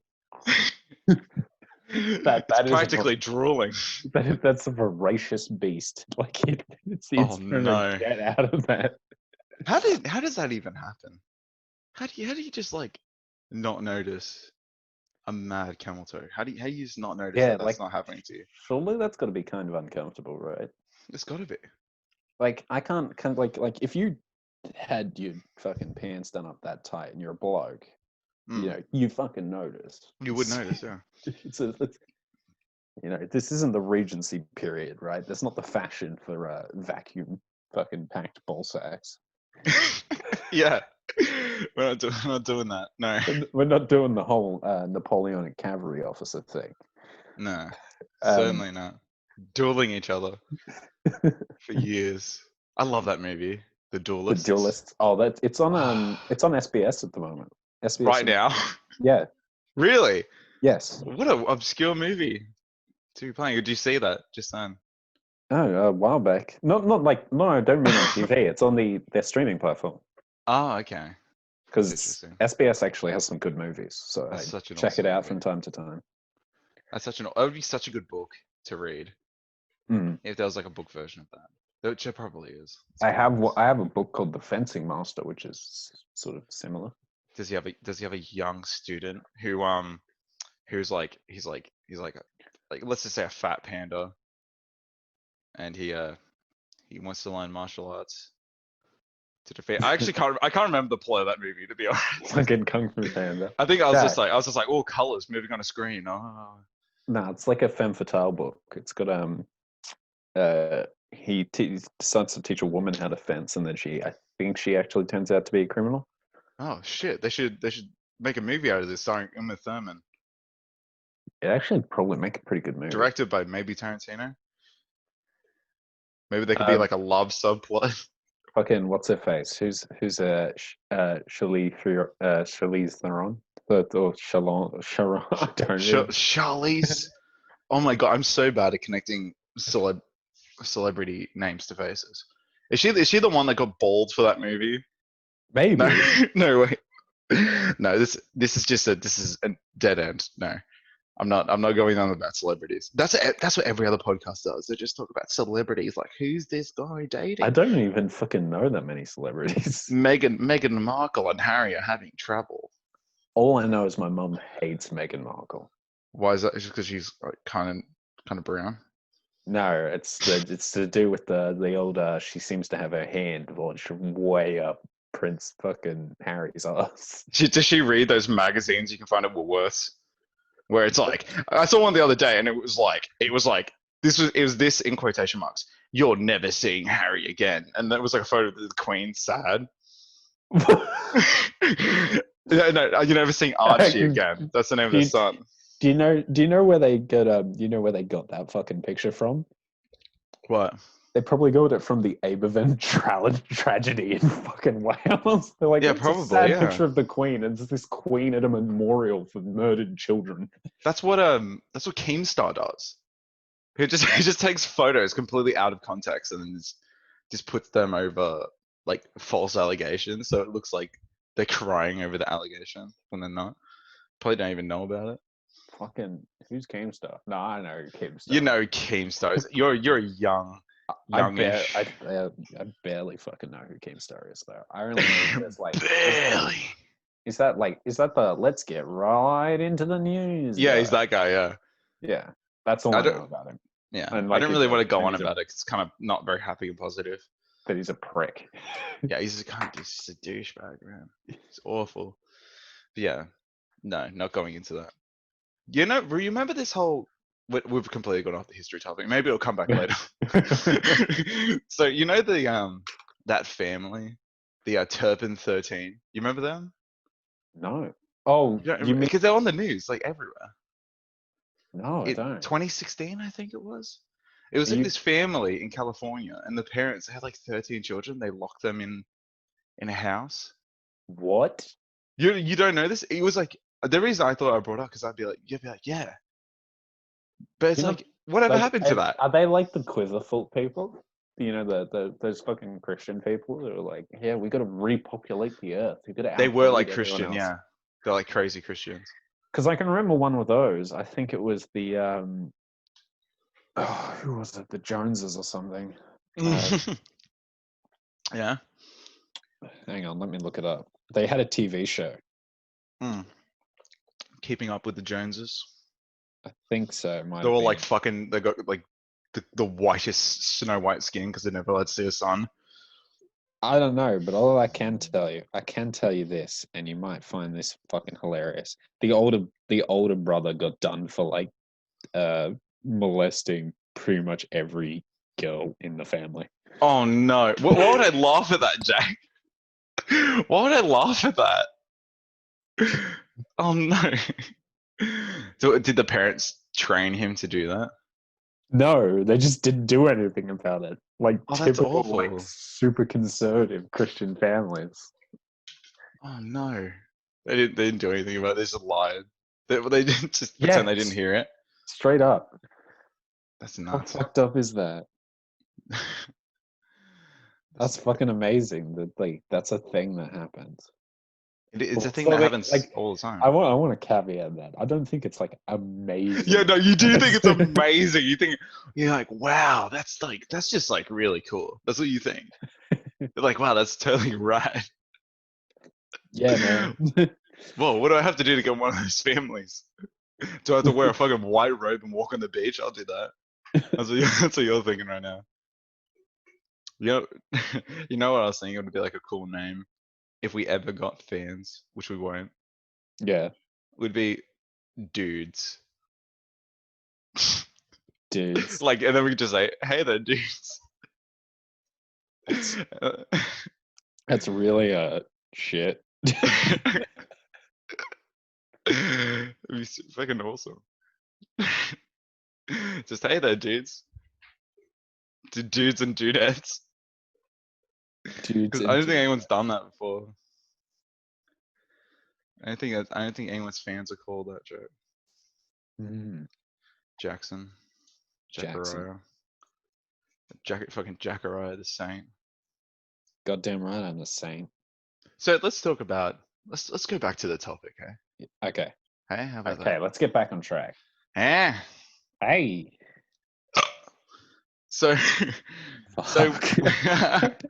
It's practically drooling. That's a voracious beast. Like it's Oh trying no! to get out of that. How does that even happen? How do you just like not notice a mad camel toe? How do you just not notice that that's not happening to you? Surely that's got to be kind of uncomfortable, right? It's got to be. Like I can't like if you had your fucking pants done up that tight and you're a bloke, you know, you fucking notice. You would notice, yeah. It's you know, this isn't the Regency period, right? That's not the fashion for vacuum fucking packed ball sacks. Yeah, we're not doing that. No, we're not doing the whole Napoleonic cavalry officer thing. No, certainly not. Dueling each other for years. I love that movie, The Duelists. The Duelists. Oh, it's on SBS at the moment. SBS right now. Yeah. Really? Yes. What an obscure movie to be playing. Did you see that just then? Oh, a while back. Not like no, I don't mean on TV. It's on their streaming platform. Oh, okay. Because SBS actually has some good movies, so I check it out from time to time. That would be such a good book to read if there was like a book version of that, which it probably is. I have a book called The Fencing Master, which is sort of similar. Does he have a young student who's like let's just say a fat panda, and he wants to learn martial arts to defeat. I can't remember the plot of that movie, to be honest. Fucking Kung Fu Panda. I think I was just like all colors moving on a screen. Oh. No, it's like a femme fatale book. It's got he decides to teach a woman how to fence, and then I think she actually turns out to be a criminal. Oh shit! They should make a movie out of this starring Uma Thurman. It actually probably make a pretty good movie. Directed by maybe Tarantino. Maybe there could be like a love subplot. Fucking what's her face? Who's Charlize Theron? Or Sharon? I don't know. Charlize. Oh my god, I'm so bad at connecting celebrity names to faces. Is she the one that got bald for that movie? Maybe. No, no way. No, this is a dead end. No, I'm not going on about celebrities. That's what every other podcast does. They just talk about celebrities. Like, who's this guy dating? I don't even fucking know that many celebrities. Meghan Markle and Harry are having trouble. All I know is my mum hates Meghan Markle. Why is that? Just because she's like, kind of brown? No, it's to do with the old. She seems to have her hand launched way up Prince fucking Harry's ass. Does she read those magazines you can find at Woolworths? Where it's like, I saw one the other day, and it was like this in quotation marks. You're never seeing Harry again, and that was like a photo of the Queen sad. No, you're never seeing Archie again. That's the name of the son. Do you know where they get that fucking picture from? What? They probably got it from the Aberfan tragedy in fucking Wales. They're like, Yeah, it's probably, a sad yeah. picture of the Queen. It's this Queen at a memorial for murdered children. That's what Keemstar does. He just takes photos completely out of context and then just puts them over like false allegations, so it looks like they're crying over the allegation when they're not. Probably don't even know about it. Fucking who's Keemstar? No, I know Keemstar. You know Keemstar. You're a youngish. I barely fucking know who Keemstar is though. I only know there's like barely. Is that the let's get right into the news? Yeah, guy? he's that guy. Yeah. Yeah, that's all I know about him. Yeah, and I don't really want to go on he's about it 'cause it's kind of not very happy and positive. But he's a prick. Yeah, he's just a douchebag, man. It's awful. But yeah, no, not going into that. You know, remember this whole? We've completely gone off the history topic. Maybe it'll come back later. So you know that family, the Turpin 13. You remember them? No. Oh, you mean? Because they're on the news like everywhere. No, I don't. 2016, I think it was. It was like this family in California, and the parents had like 13 children. They locked them in a house. What? You don't know this? It was like the reason I thought I brought up because you'd be like, yeah. But it's like, whatever happened to that? Are they like the Quiverfoot people? You know, those fucking Christian people that are like, yeah, we got to repopulate the earth. We got to. They were like Christian, yeah. They're like crazy Christians. Because I can remember one of those. I think it was the who was it? The Joneses or something. Yeah. Hang on, let me look it up. They had a TV show. Keeping Up with the Joneses. I think so. They're all like fucking. They got like the whitest Snow White skin because they never allowed to see a sun. I don't know, but all I can tell you this, and you might find this fucking hilarious. The older brother got done for like molesting pretty much every girl in the family. Oh no! Why would I laugh at that, Jack? Why would I laugh at that? Oh no! So did the parents train him to do that? No, they just didn't do anything about it. Like typical, like super conservative Christian families. Oh no! They didn't do anything about it. They just lied. They didn't just pretend they didn't hear it. Straight up. That's nuts. How fucked up is that? That's fucking amazing. That like that's a thing that happens. It's a thing that happens like, all the time. I want to caveat that. I don't think it's like amazing. Yeah, no, you do think it's amazing. You're like, wow, that's just like really cool. That's what you think. You're like, wow, that's totally right. Yeah, man. Whoa, what do I have to do to get one of those families? Do I have to wear a fucking white robe and walk on the beach? I'll do that. That's what you're thinking right now. You know what I was thinking? It would be like a cool name if we ever got fans, which we won't. Yeah. Would be dudes. Dudes. Like, and then we could just say, hey there, dudes. That's really shit. It'd be fucking awesome. Just hey there, dudes. Dudes and dudettes. Because I don't think anyone's done that before. I don't think anyone's fans are called that joke. Jackson. Jacaraya. Fucking Jacariah the Saint. Goddamn right, I'm the same. So let's talk about let's go back to the topic, Okay. Hey, how about Okay, let's get back on track. that? Hey. So so Fuck.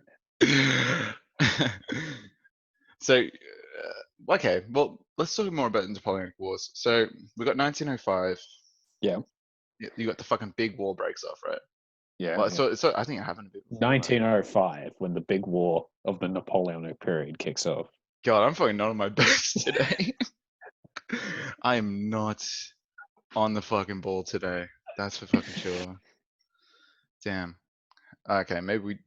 so okay, well let's talk more about the Napoleonic Wars. So we got 1905. Yeah. You got the fucking big war breaks off, right? Yeah. Well, Yeah. so I think it happened a bit before that. 1905, when the big war of the Napoleonic period kicks off. God, I'm fucking not on my best today. I am not on the fucking ball today. That's for fucking sure. Damn. Okay, maybe we.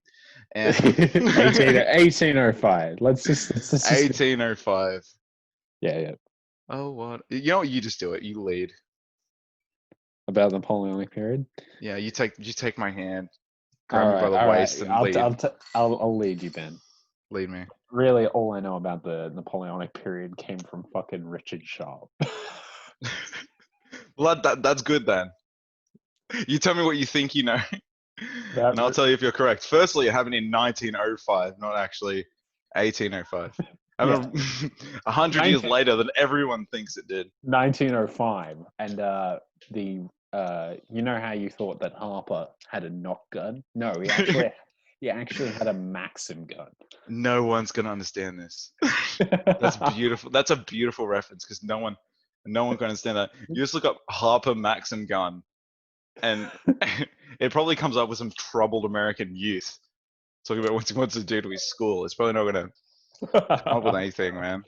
Eh. 1805. Let's just 1805. yeah, yeah. Oh, what? You know what? You just do it. You lead. About the Napoleonic period. Yeah, you take my hand, grab All me by right, the all right. waist, and lead. I'll lead you then. Lead me. Really, all I know about the Napoleonic period came from fucking Richard Sharp. Well, that's good then. You tell me what you think you know, That and I'll tell you if you're correct. Firstly, it happened in 1905, not actually 1805. yeah, 100 years 19, later than everyone thinks it did. 1905, and you know how you thought that Harper had a knock gun? No, he actually had a Maxim gun. No one's gonna understand this. That's beautiful. That's a beautiful reference because no one can understand that. You just look up Harper Maxim gun, and it probably comes up with some troubled American youth talking about what he wants to do to his school. It's probably not gonna come up with anything, man.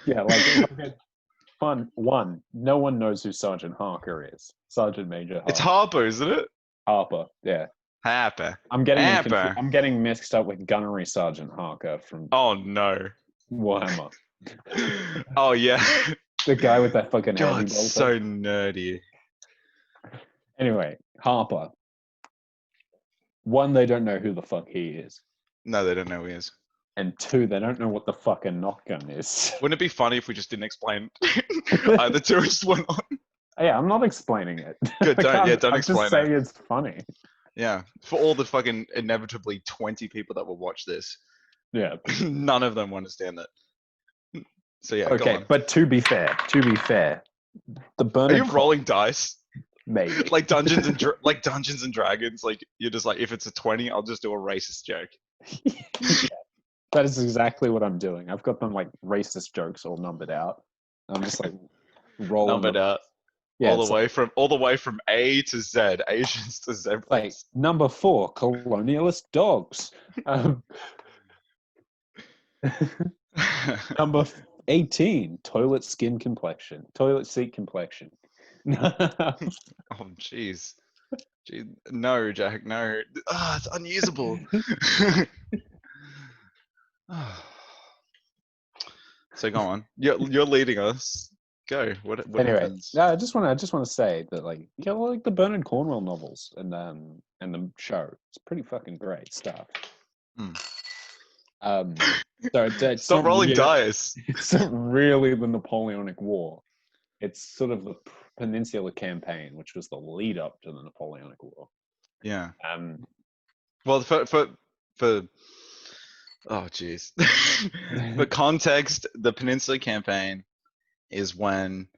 Yeah, like one. No one knows who Sergeant Harker is. Sergeant Major Harker. It's Harper, isn't it? Harper. Yeah. Harper. I'm getting Harper. I'm getting mixed up with Gunnery Sergeant Harker from Oh no. Warhammer. Oh yeah. The guy with that fucking heavy God, so nerdy. Anyway, Harper. One, they don't know who the fuck he is. No, they don't know who he is. And two, they don't know what the fucking knock gun is. Wouldn't it be funny if we just didn't explain either two just went on? Yeah, I'm not explaining it. Good, don't I'm explain just saying it. it's funny. Yeah, for all the fucking inevitably 20 people that will watch this, Yeah. none of them understand that. So yeah, go Okay, on. but to be fair, the Are Bernard you rolling dice? maybe Like Dungeons and Dragons? Like you're just like, if it's a 20, I'll just do a racist joke. Yeah, that is exactly what I'm doing. I've got them like racist jokes all numbered out. I'm just like rolling Numbered them. out. Yeah, All the way from A to Z, Asians to zebras. Like number 4, colonialist dogs. Number 18, toilet seat complexion. Oh jeez. No, Jack, no. It's unusable. So go on. You're leading us. Go. What Anyway, happens? I just want to say that like like the Bernard Cornwell novels and the show. It's pretty fucking great stuff. Hmm. So it's Stop not rolling really, dice. it's not really the Napoleonic War. It's sort of the Peninsula Campaign, which was the lead up to the Napoleonic War. Yeah. Um, Well, for oh jeez. For context, the Peninsula Campaign is when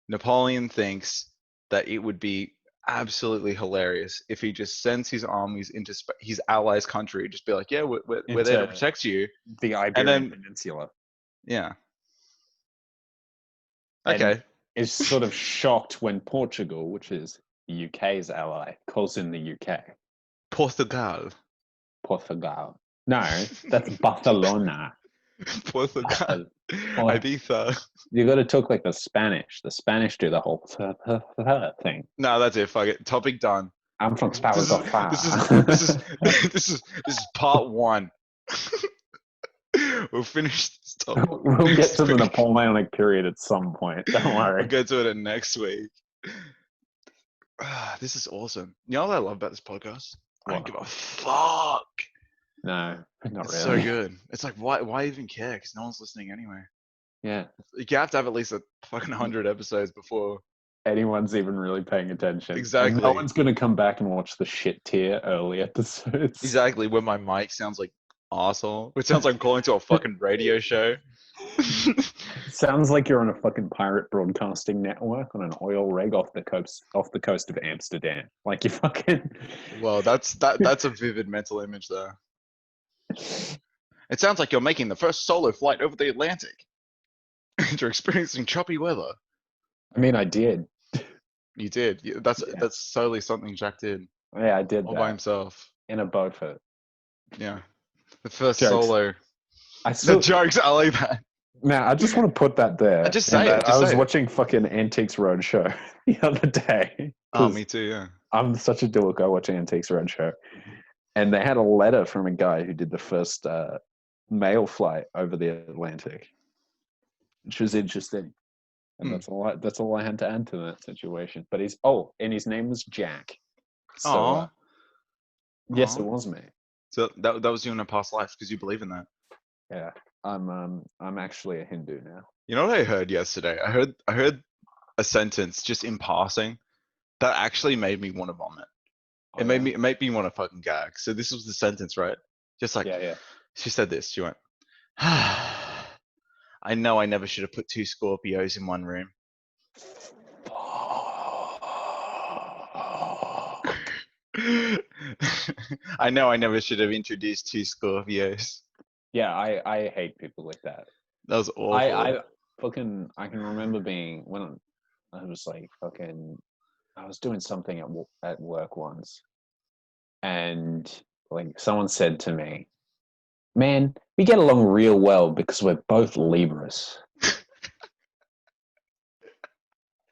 Napoleon thinks that it would be absolutely hilarious if he just sends his armies into his allies' country, just be like, yeah, we're there to protect you. The And Iberian then, Peninsula. yeah. And Okay. is sort of shocked when Portugal, which is the UK's ally, calls in the UK. Portugal. Portugal. No, that's Barcelona. Portugal. Or Ibiza. you got to talk like the Spanish. The Spanish do the whole thing. No, that's it. Fuck it. Topic done. I'm from This is part 1. We'll finish this topic. We'll get to the Napoleonic period at some point. Don't worry. We'll get to it next week. This is awesome. You know what I love about this podcast? I don't give a fuck. No, not It's really. so good. It's like, why even care? Because no one's listening anyway. Yeah. You have to have at least a fucking 100 episodes before anyone's even really paying attention. And Exactly. no one's gonna come back and watch the shit tier early episodes. Exactly. When my mic sounds like arsehole. It sounds like I'm calling to a fucking radio show. Sounds like you're on a fucking pirate broadcasting network on an oil rig off the coast of Amsterdam. Like you fucking. Well, that's a vivid mental image there. It sounds like you're making the first solo flight over the Atlantic. You're experiencing choppy weather. I mean, I did. You did. That's solely something Jack did Yeah, I did all that by himself. in a boat for Yeah. The first jokes. solo. I still, The jokes, I like that. man, I just want to put that there. Just say it. I was watching fucking Antiques Roadshow the other day. Oh, me too, yeah. I'm such a dork. I watch Antiques Roadshow. And they had a letter from a guy who did the first mail flight over the Atlantic, which was interesting. And that's all I had to add to that situation. But and his name was Jack. So, yes, it was me. So that was you in a past life because you believe in that. Yeah, I'm actually a Hindu now. You know what I heard yesterday? I heard a sentence just in passing that actually made me want to vomit. It made me want to fucking gag. So this was the sentence, right? Just like, yeah. She said this. She went, I know I never should have put 2 Scorpios in one room. I know I never should have introduced 2 Scorpios. Yeah, I hate people like that. That was awful. I can remember being when I was like I was doing something at work once, and like someone said to me, "Man, we get along real well because we're both Libras."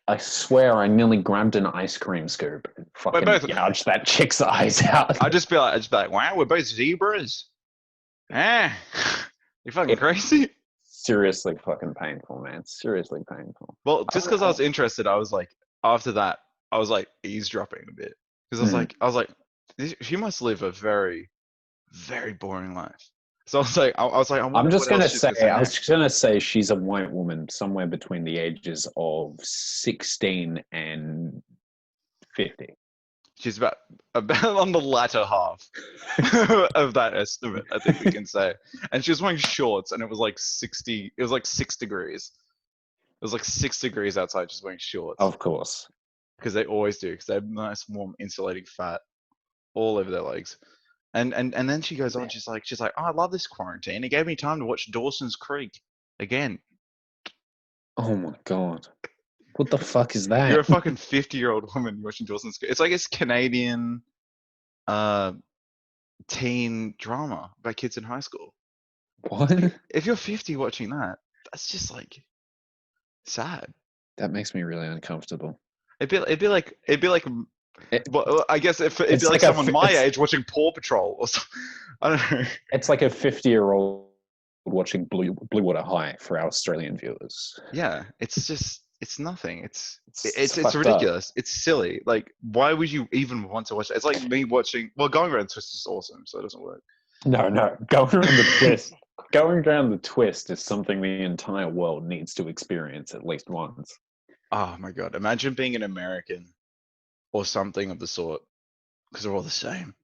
I swear, I nearly grabbed an ice cream scoop and fucking gouged that chick's eyes out. I'd just be like, wow, we're both zebras. You're fucking crazy. Seriously fucking painful, man. Seriously painful. Well, just because I was interested, I was like, after that, I was like eavesdropping a bit because I was like, she must live a very, very boring life. So I was like, I'm just gonna say she's a white woman somewhere between the ages of 16 and 50. She's about on the latter half of that estimate, I think we can say. And she was wearing shorts, and it was like 60. It was like 6 degrees. It was like 6 degrees outside. Just wearing shorts. Of course, because they always do. Because they have nice, warm, insulating fat all over their legs. And then she goes on. She's like, oh, I love this quarantine. It gave me time to watch Dawson's Creek again. Oh my god. What the fuck is that? You're a fucking 50-year-old woman watching Dawson's Creek. It's like it's Canadian teen drama about kids in high school. What? If you're 50 watching that, that's just like sad. That makes me really uncomfortable. It'd be like well, I guess if it'd be like someone my age watching Paw Patrol or something. I don't know. It's like a 50-year-old watching Blue Water High for our Australian viewers. Yeah, it's nothing. It's ridiculous. It's silly. Like, why would you even want to watch it? It's like me watching. Well, Going Around the Twist is awesome, so it doesn't work. No, Going Around the Twist. Going Around the Twist is something the entire world needs to experience at least once. Oh my god! Imagine being an American or something of the sort, because they're all the same.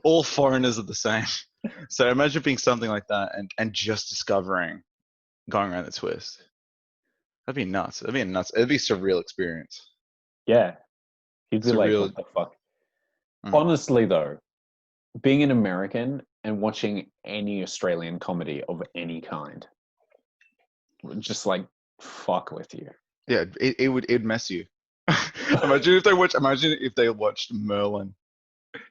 All foreigners are the same. So imagine being something like that and just discovering Going Around the Twist. That'd be nuts. It'd be a surreal experience. Yeah. You'd be like, what the fuck? Honestly, though, being an American and watching any Australian comedy of any kind would just like fuck with you. Yeah, it'd mess you. Imagine if they watched Merlin.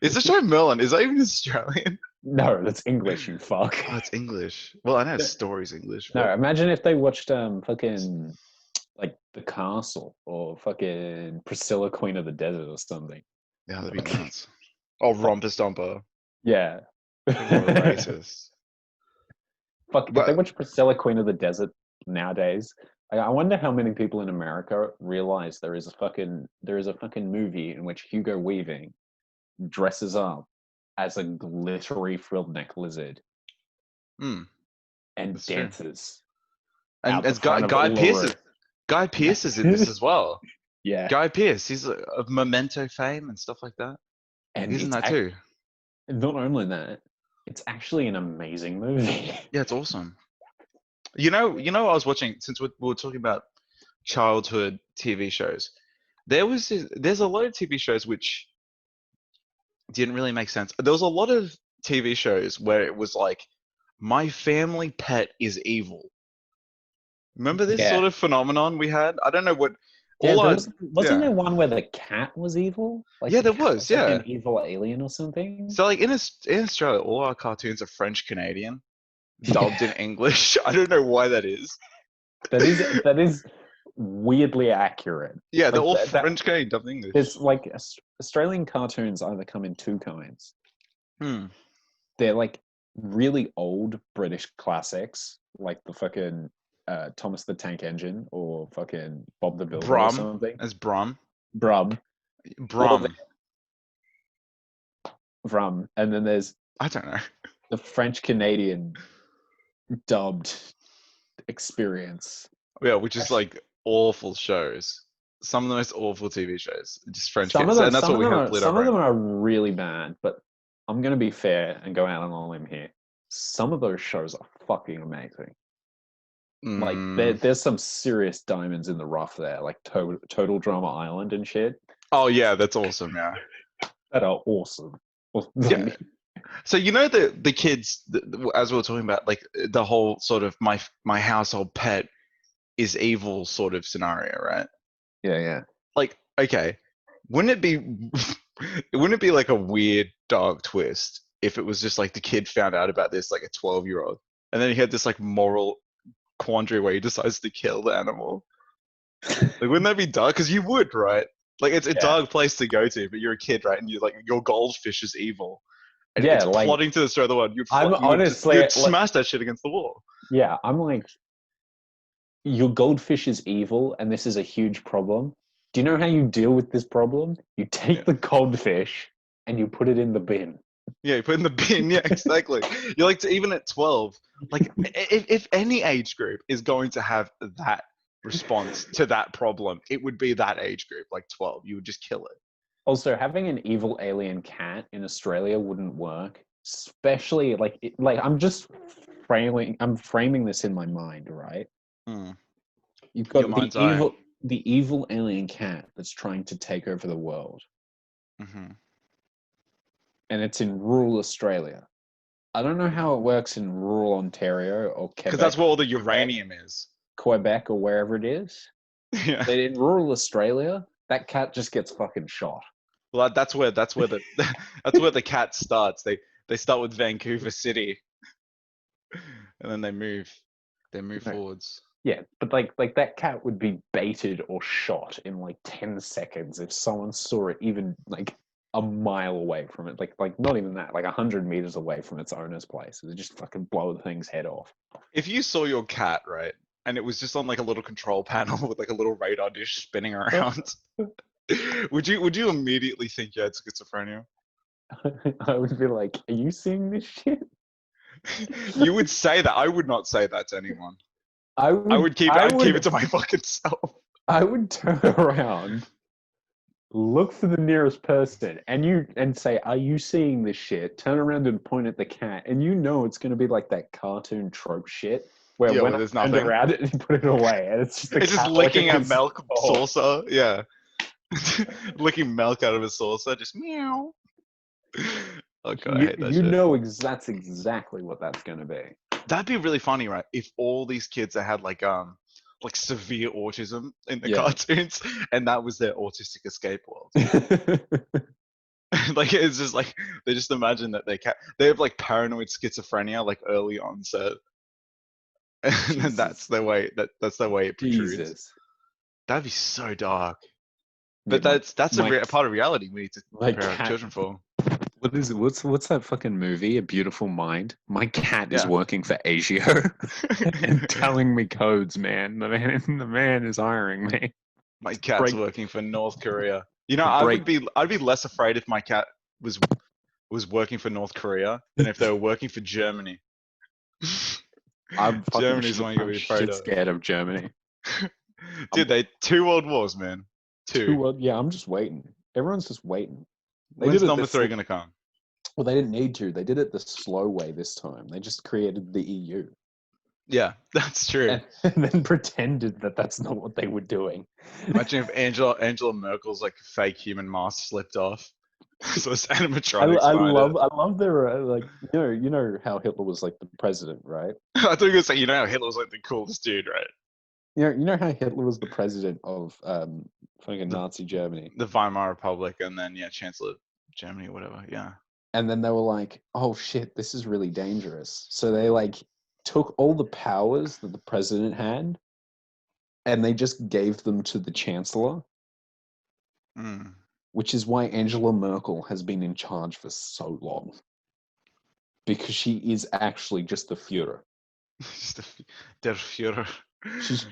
Is the show Merlin? Is that even Australian? No, that's English, you fuck. Oh, it's English. Well, I know story's English. No, imagine if they watched fucking like The Castle or fucking Priscilla, Queen of the Desert or something. Yeah, that'd be nuts. Oh, Romper Stomper. Yeah. Racist. Fuck, if they watch Priscilla, Queen of the Desert nowadays, I wonder how many people in America realize there is a fucking movie in which Hugo Weaving dresses up as a glittery frilled neck lizard and That's dances. True. And it's Guy Pearce. Guy Pearce is in this as well. Yeah, Guy Pearce, he's of Memento fame and stuff like that. and He's in that too. not only that, it's actually an amazing movie. Yeah, it's awesome. I was watching since we were talking about childhood TV shows. There's a lot of TV shows which didn't really make sense. There was a lot of TV shows where it was like, my family pet is evil. Remember this Yeah. sort of phenomenon we had? I don't know what. Yeah, All wasn't there one where the cat was evil? Like Yeah, the there cat was. like Yeah. an evil alien or something? So like in Australia, all our cartoons are French Canadian, dubbed in English. I don't know why that is. That is weirdly accurate. Yeah, they're Like all that French Canadian dubbed in English. it's like Australian cartoons either come in two kinds. Hmm. They're like really old British classics, like the fucking Thomas the Tank Engine or fucking Bob the Builder or Brum something. as Brum. Brum. Brum. Brum. And then there's I don't know. the French Canadian dubbed experience. Yeah, which is like awful shows. Some of the most awful TV shows. Just French Some of kids. them, And that's what we have some of them are really bad, but I'm gonna be fair and go out on a limb here. Some of those shows are fucking amazing. Like there's some serious diamonds in the rough there, like Total Drama Island and shit. Oh yeah, that's awesome. Yeah. That are awesome. Yeah. So the kids, as we were talking about, like the whole sort of my household pet is evil sort of scenario, right? Yeah. Like, okay, wouldn't it be wouldn't it be like a weird dark twist if it was just like the kid found out about this like a 12-year-old, and then he had this like moral quandary where he decides to kill the animal? Like, wouldn't that be dark? Because you would, right? Like, it's a dark place to go to, but you're a kid, right? And you like your goldfish is evil. And it's like, plotting to destroy the world. You'd smash that shit against the wall. Yeah, I'm like, your goldfish is evil, and this is a huge problem. Do you know how you deal with this problem? You take the goldfish and you put it in the bin. Yeah, you put it in the bin. Yeah, exactly. You're like, even at 12, like if any age group is going to have that response to that problem, it would be that age group, like 12. You would just kill it. Also, having an evil alien cat in Australia wouldn't work, especially like I'm framing this in my mind, right? You've got the evil alien cat that's trying to take over the world, and it's in rural Australia. I don't know how it works in rural Ontario or Quebec, because that's where all the uranium is. Quebec or wherever it is. Yeah. But in rural Australia, that cat just gets fucking shot. Well, that's where the cat starts. They start with Vancouver City, and then they move forwards. Yeah, but like that cat would be baited or shot in like 10 seconds if someone saw it even like a mile away from it. Like not even that, like 100 meters away from its owner's place. They just fucking blow the thing's head off. If you saw your cat, right, and it was just on like a little control panel with like a little radar dish spinning around, would you immediately think you had schizophrenia? I would be like, are you seeing this shit? You would say that. I would not say that to anyone. I'd keep it to my fucking self. I would turn around, look for the nearest person, and say, "Are you seeing this shit?" Turn around and point at the cat, and it's going to be like that cartoon trope shit where when I turned around it and put it away, and it's just licking a milk saucer. Yeah, licking milk out of a saucer, just meow. Oh god, I hate that shit. That's exactly what that's going to be. That'd be really funny, right? If all these kids that had like severe autism in the cartoons, and that was their autistic escape world. Like it's just like they just imagine that they have like paranoid schizophrenia like early onset, and then that's their way it protrudes. Jesus. That'd be so dark. But that's a part of reality we need to prepare our children for. What's that fucking movie? A Beautiful Mind. My cat is working for ASIO and telling me codes, man. The man is hiring me. My cat's working for North Korea. I'd be less afraid if my cat was working for North Korea than if they were working for Germany. I'm Germany's one you're gonna be afraid of. Scared of Germany. Dude, they 2 world wars, man. Two. Yeah, I'm just waiting. Everyone's just waiting. They When's did it number this. 3 gonna come? Well, they didn't need to. They did it the slow way this time. They just created the EU Yeah, that's true. and then pretended that that's not what they were doing. Imagine if Angela Merkel's like fake human mask slipped off. So it's I, animatronics I behind it. love their like you know how Hitler was like the president, right? I thought you were gonna say, you know how Hitler's like the coolest dude, right? You know how Hitler was the president of fucking The Nazi Germany, the Weimar Republic, and then yeah, Chancellor of Germany or whatever. Yeah. and then they were like, "Oh shit, this is really dangerous." So they like took all the powers that the president had, and they just gave them to the chancellor, Mm. which is why Angela Merkel has been in charge for so long, because she is actually just the Führer. Just der Führer. She's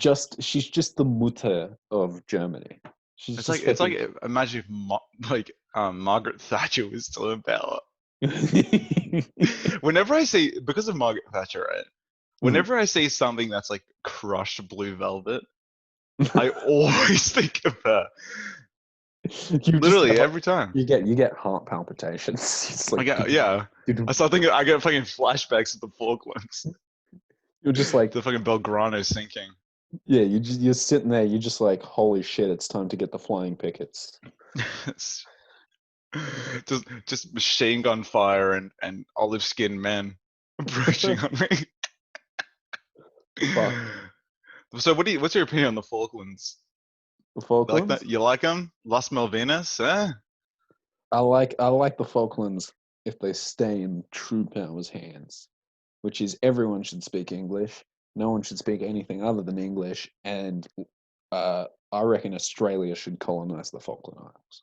just the Mutter of Germany. She's It's just like imagine if Margaret Thatcher was still in power. Whenever I see, because of Margaret Thatcher, right? Whenever I see something that's like crushed blue velvet, I always think of her. Literally every time. You get heart palpitations. It's like, Yeah. I start thinking, I get fucking flashbacks of the Falklands. You're just like The fucking Belgrano sinking. Yeah, you're sitting there. You're just like, holy shit! It's time to get the flying pickets. just machine gun fire and olive skinned men approaching on me. Fuck. So what's your opinion on the Falklands? The You like Falklands. that? You like them? Las Malvinas? Eh? I like the Falklands if they stay in true power's hands, which is everyone should speak English. No one should speak anything other than English, and I reckon Australia should colonize the Falkland Islands.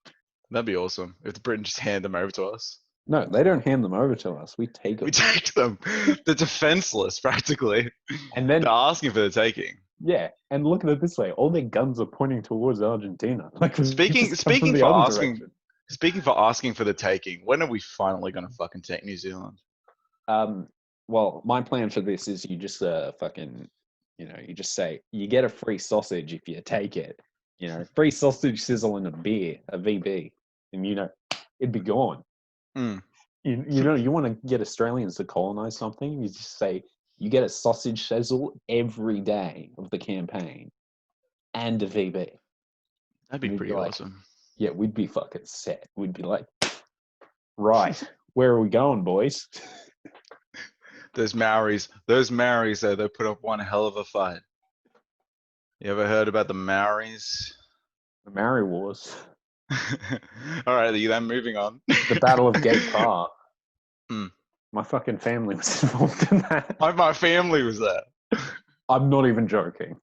That'd be awesome if the Britain just hand them over to us. No, they don't hand them over to us. We take them. We take them. They're defenseless, practically. And then they're asking for the taking. Yeah, and look at it this way: all their guns are pointing towards Argentina. Like Speaking for asking for the taking, when are we finally gonna fucking take New Zealand? Well, my plan for this is you just fucking, you just say you get a free sausage if you take it. Free sausage sizzle and a beer, a VB, and it'd be gone. Mm. You want to get Australians to colonize something? You just say you get a sausage sizzle every day of the campaign, and a VB. That'd be pretty awesome. Yeah, we'd be fucking set. We'd be like, right, where are we going, boys? Those Maoris, though, they put up one hell of a fight. You ever heard about the Maoris? The Maori Wars. All right, then moving on. The Battle of Gate Park. Mm. My fucking family was involved in that. My family was there. I'm not even joking.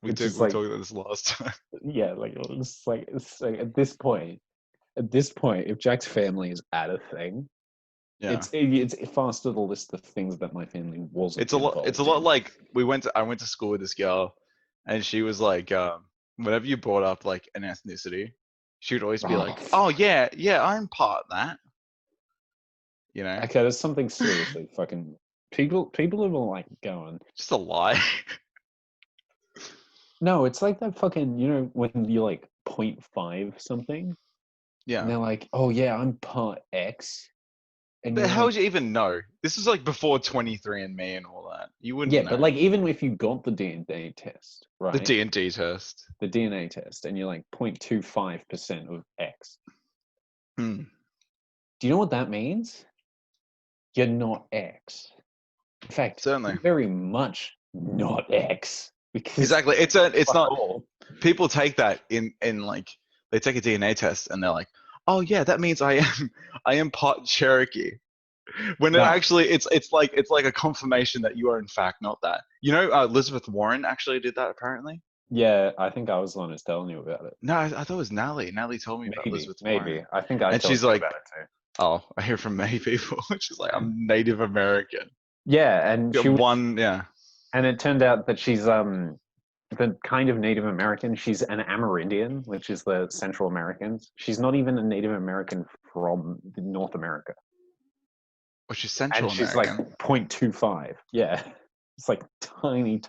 We talked about this last time. Yeah, it's like at this point, if Jack's family is at a thing, yeah, it's faster to list the things that my family wasn't. It's a lot like I went to school with this girl, and she was like, whenever you brought up like an ethnicity, she would always be like, "Oh yeah, I'm part of that." Okay, there's something seriously fucking people are like going. Just a lie. No, it's like that fucking, when you're like 0.5 something. Yeah. And they're like, oh yeah, I'm part X. And but how would you even know? This is like before 23andMe and all that. You wouldn't know. But like even if you got the DNA test, right? The D&D test. The DNA test, and you're like 0.25% of X. Hmm. Do you know what that means? You're not X. In fact, certainly, very much not X. Exactly. It's not. All. People take that in like they take a DNA test and they're like, oh yeah, that means I am part Cherokee. When actually it's like a confirmation that you are in fact not that. Elizabeth Warren actually did that apparently. Yeah, I think I was the one who's telling you about it. No, I thought it was Natalie. Natalie told me about Elizabeth Warren. Maybe. I think I and told she's you like, about it too. Oh, I hear from many people. She's like, I'm Native American. Yeah, and she And it turned out that she's the kind of Native American. She's an Amerindian, which is the Central Americans. She's not even a Native American from North America. Oh, she's Central American. And she's like 0.25. Yeah, it's like tiny.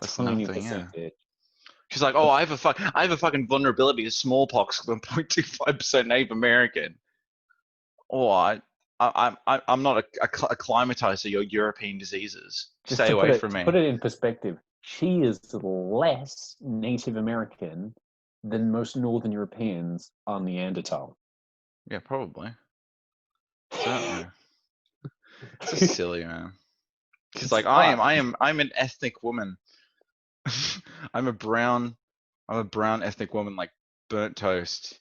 That's tiny nothing. Yeah. percentage. She's like, oh, I have a fucking vulnerability to smallpox because I'm 0.25% Native American. Or I'm not acclimatized to your European diseases. Just Stay away from to me. put it in perspective, she is less Native American than most Northern Europeans are Neanderthal. Yeah, probably. Certainly. It's just silly, man. She's It's like, fucked. I'm an ethnic woman. I'm a brown, I'm a brown ethnic woman, like burnt toast.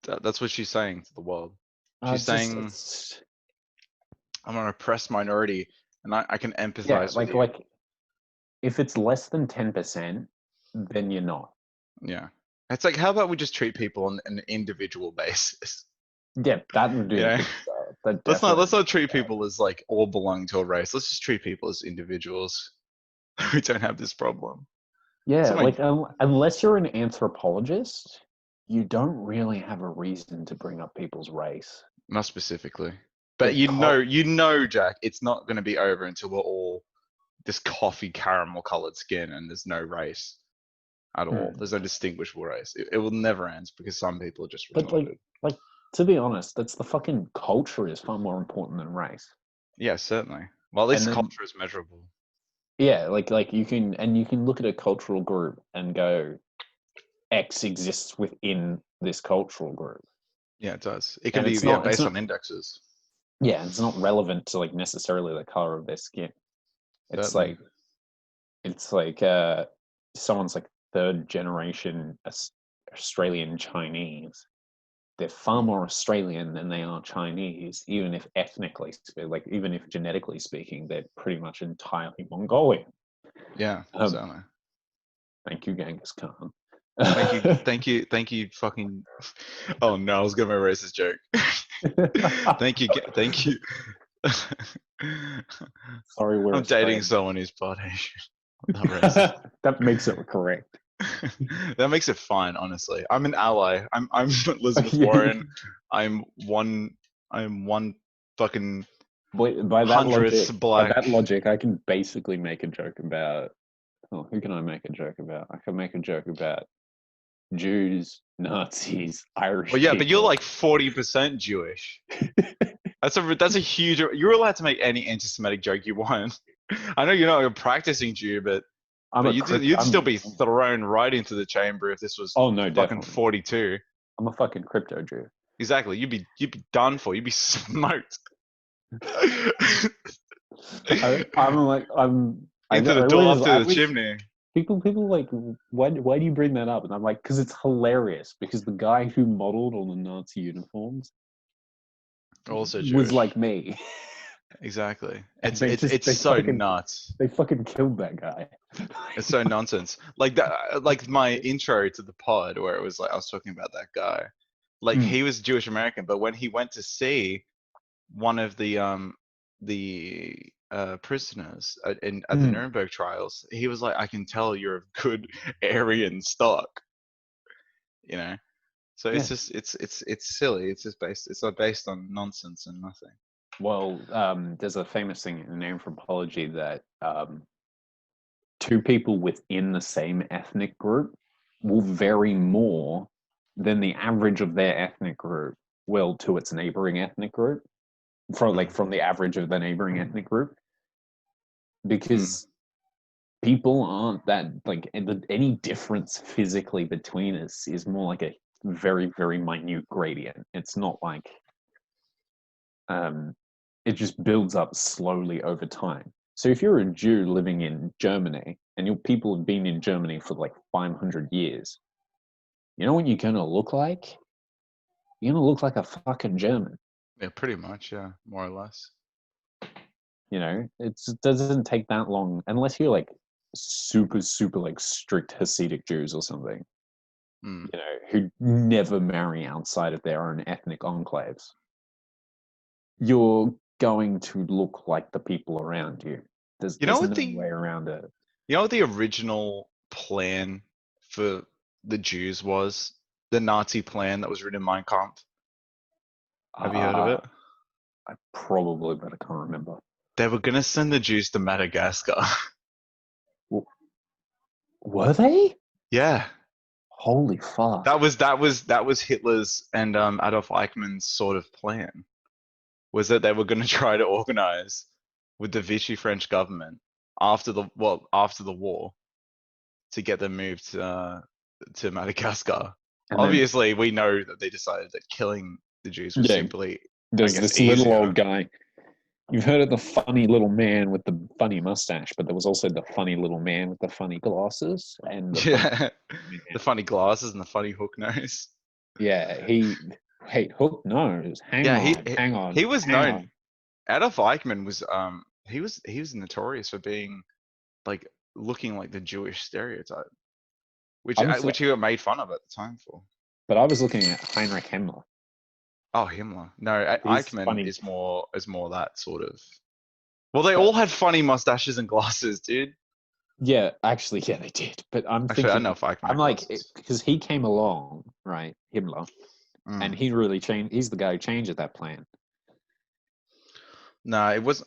That's what she's saying to the world. She's saying, It's I'm an oppressed minority, and I can yeah, empathize with you. like if it's less than 10%, then you're not. Yeah. It's like, how about we just treat people on an individual basis? Yeah, that would You do know, the job. That definitely. let's not treat people as like all belonging to a race. Let's just treat people as individuals who don't have this problem. Yeah, Something, like unless you're an anthropologist, you don't really have a reason to bring up people's race. not specifically, but Like you know, Jack, it's not going to be over until we're all this coffee caramel colored skin and there's no race at all. There's no distinguishable race. It will never end because some people are just but retarded. like to be honest, that's the fucking culture is far more important than race. Yeah, certainly. Well, at And least then culture is measurable. yeah, you can look at a cultural group and go X exists within this cultural group. Yeah, it does. It can And be it's yeah not it's based not on indexes. yeah, it's not relevant to like necessarily the color of their skin. It's Certainly. like it's like someone's like third generation Australian Chinese. They're far more Australian than they are Chinese, even if even if genetically speaking, they're pretty much entirely Mongolian. Yeah, Um, certainly. thank you, Genghis Khan. Thank you, fucking. Oh no, I was gonna make a racist joke. Thank you. Sorry, we're I'm dating Australian. someone who's part Asian. I'm not racist. That makes it correct. That makes it fine, honestly. I'm an ally. I'm Elizabeth Warren. I'm one. I'm one fucking hundredth By black. that logic, I can basically make a joke about. Oh, who can I make a joke about? I can make a joke about Jews, Nazis, Irish Well, yeah, but you're people. like 40% Jewish. That's a huge. You're allowed to make any anti-Semitic joke you want. I know you're not a practicing Jew, I'm but a crypt. you'd still be thrown right into the chamber if this was Oh no, fucking definitely. 42. I'm a fucking crypto Jew. Exactly. You'd be done for. You'd be smoked. I'm like I'm. Into the door, up I through the always chimney. people like why do you bring that up? And I'm like because it's hilarious because the guy who modeled all the Nazi uniforms Also was Jewish. like me. Exactly. And It's so nuts. they fucking killed that guy. It's so nonsense. Like that. Like my intro to the pod, where it was like I was talking about that guy. Like Mm, he was Jewish American, but when he went to see one of the prisoners at the mm, Nuremberg trials, he was like, "I can tell you're of good Aryan stock," you know. So it's yeah. just it's silly. It's just it's like based on nonsense and nothing. Well, there's a famous thing in anthropology that two people within the same ethnic group will vary more than the average of their ethnic group will to its neighboring ethnic group Mm, from the average of the neighboring ethnic group mm, because people aren't that like any difference physically between us is more like a very minute gradient. It's not like um it just builds up slowly over time. So if you're a Jew living in Germany and your people have been in Germany for like 500 years, you know what you're going to look like? You're going to look like a fucking German. yeah, pretty much. Yeah, more or less. You know, it doesn't take that long unless you're like super like strict Hasidic Jews or something, Mm. you know, who never marry outside of their own ethnic enclaves. You're going to look like the people around you. You know There's what no the way around it. you know what the original plan for the Jews was? The Nazi plan that was written in Mein Kampf. Have you heard of Uh, it? I probably, but I can't remember. They were gonna send the Jews to Madagascar. Were they? Yeah, Holy fuck! that was Hitler's and Adolf Eichmann's sort of plan. Was that they were going to try to organize with the Vichy French government after the war to get them moved to Madagascar. And then Obviously, we know that they decided that killing the Jews was yeah, simply, I there's guess, this little easier. old guy. You've heard of the funny little man with the funny mustache, but there was also the funny little man with the funny glasses and the funny Yeah, man. the funny glasses and the funny hook nose. Yeah, hey, hook nose. Yeah, Hang on, he was hang known. on. Adolf Eichmann was he was notorious for being like looking like the Jewish stereotype, which I was, which he got made fun of at the time for. but I was looking at Heinrich Himmler. Oh, Himmler. No, He's Eichmann funny. is more that sort of. Well, they all But had funny mustaches and glasses, dude. yeah, actually, yeah, they did. But I'm Actually, I don't know thinking, if Eichmann I'm had like, glasses. because he came along, right, Himmler, and Mm. he really changed. He's the guy who changed that plan. No, it was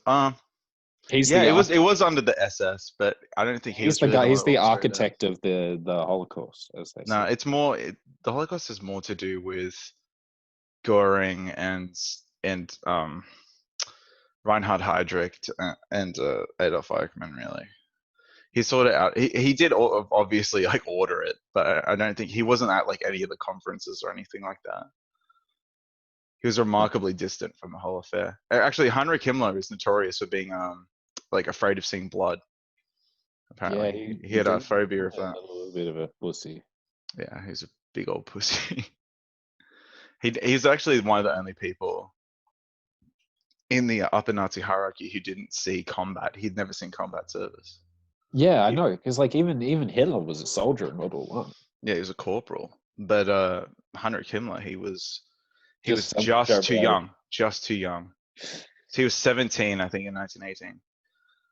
He's yeah, the it was under the SS, but I don't think he he's was the really guy. the one He's that the orchestrated it. architect of the Holocaust, as they No, say. it's more the Holocaust is more to do with Goering and Reinhard Heydrich and Adolf Eichmann really. He sorted out. He did obviously like order it, but I don't think he wasn't at like any of the conferences or anything like that. He was remarkably distant from the whole affair. Actually, Heinrich Himmler is notorious for being like afraid of seeing blood. Yeah, Apparently, he he had a did phobia of a that. little bit of a pussy. Yeah, he's a big old pussy. He's actually one of the only people in the upper Nazi hierarchy who didn't see combat. He'd never seen combat service. Yeah, I He, know, because like even Hitler was a soldier in World War One. yeah, he was a corporal, but Heinrich Himmler, he was Just some Joe just too Blow. young, just too young. So he was 17, I think, in 1918.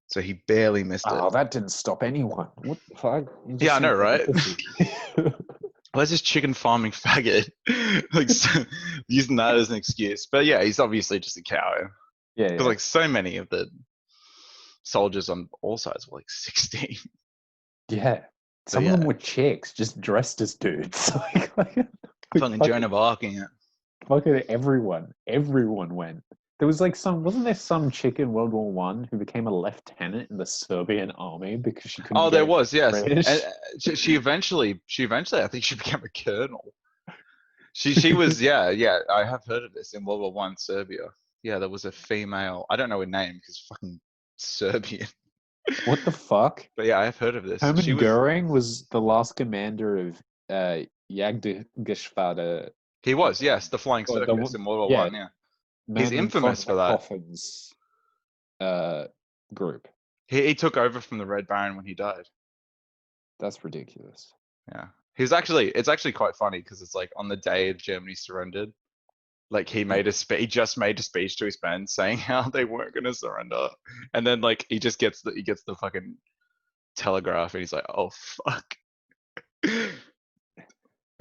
So he barely missed it. Oh, that didn't stop anyone. What the fuck? He Yeah, just I know, sounds like a right? pussy. Where's this chicken farming faggot? Like using that as an excuse. But yeah, he's obviously just a cow. Yeah, Because yeah, like so many of the soldiers on all sides were like 16. yeah. But Some of yeah, them were chicks, just dressed as dudes. Like fucking Joan of Arc. Yeah. fucking everyone went. There was like wasn't there some chick in World War One who became a lieutenant in the Serbian army because she couldn't Oh, get there into was, yes. And British? she eventually, I think she became a colonel. She was, yeah, yeah. I have heard of this in World War One, Serbia. Yeah, there was a female. I don't know her name because fucking Serbian. What the fuck? But yeah, I have heard of this. She Hermann was. Goering was the last commander of Jagdgeschwader, He was, yes, the Flying or Circus in World War yeah, One. Yeah, he's Man von infamous for that. Richthofen's uh, group. He took over from the Red Baron when he died. That's ridiculous. Yeah, it's actually quite funny because it's like on the day Germany surrendered, like he just made a speech to his men saying how they weren't going to surrender, and then like he gets the fucking telegraph and he's like, oh fuck.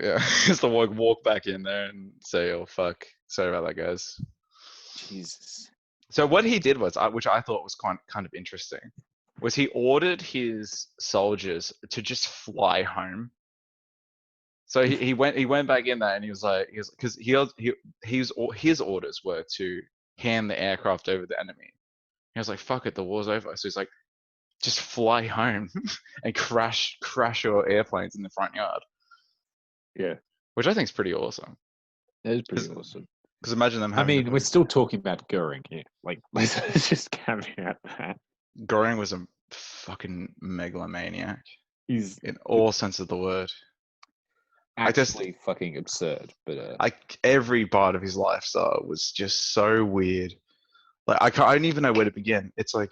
Yeah, just to walk back in there and say, oh fuck, sorry about that, guys. Jesus. So what he did was, which I thought was kind of interesting, was he ordered his soldiers to just fly home. So he went back in there and he was like, because his orders were to hand the aircraft over the enemy. He was like, fuck it, the war's over. So he's like, just fly home and crash your airplanes in the front yard, Yeah, which I think is pretty awesome. that is pretty Because awesome. imagine them I having to mean, we're move. still talking about Goering here. Like, let's just caveat that. Goring was a fucking megalomaniac He's in all sense of the word. I just actually fucking absurd, but like every part of his lifestyle was just so weird. Like I don't even know where to begin. It's like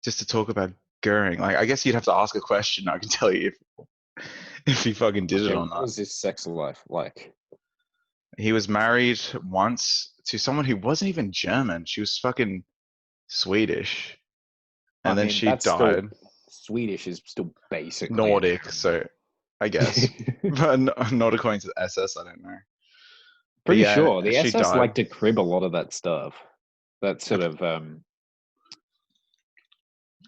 just to talk about Goering. Like I guess you'd have to ask a question. I can tell you if he fucking did it okay, or what not. was his sex life like? He was married once to someone who wasn't even German. She was fucking Swedish, I and then mean, she that's still died. Swedish is still basically a Nordic, German. so I guess, but not according to the SS. I don't know. But Pretty yeah, sure the she SS died. like to crib a lot of that stuff. That sort of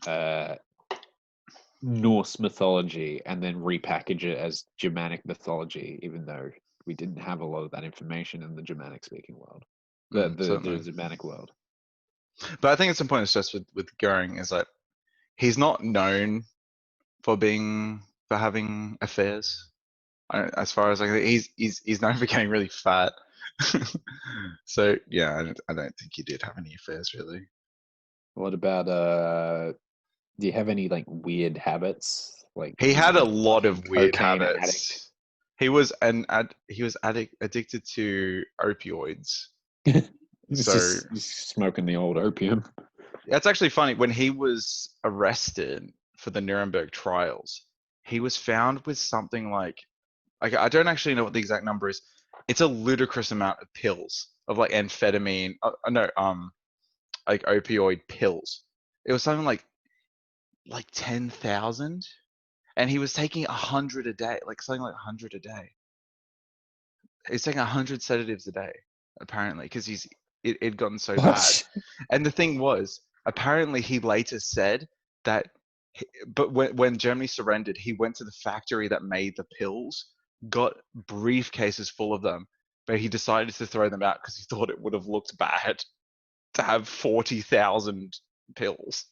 uh Norse mythology and then repackage it as Germanic mythology, even though we didn't have a lot of that information in the Germanic speaking world, the Certainly. Germanic world. But I think it's important to stress with Goering is that he's not known for having affairs. As far as he's known for getting really fat. So yeah, I don't think he did have any affairs really. What about do you have any like weird habits? Like He was had a he lot fucking of weird cocaine addict? habits. He was addicted to opioids. It's So just smoking the old opium. that's actually funny. When he was arrested for the Nuremberg trials, he was found with something like I don't actually know what the exact number is. It's a ludicrous amount of pills of like amphetamine. No, like opioid pills. It was something like 10,000, and he was taking 100 a day, like something like 100 a day. He's taking 100 sedatives a day, apparently, because it'd gotten so bad. What? And the thing was, apparently, he later said that, but when Germany surrendered, he went to the factory that made the pills, got briefcases full of them, but he decided to throw them out because he thought it would have looked bad to have 40,000 pills.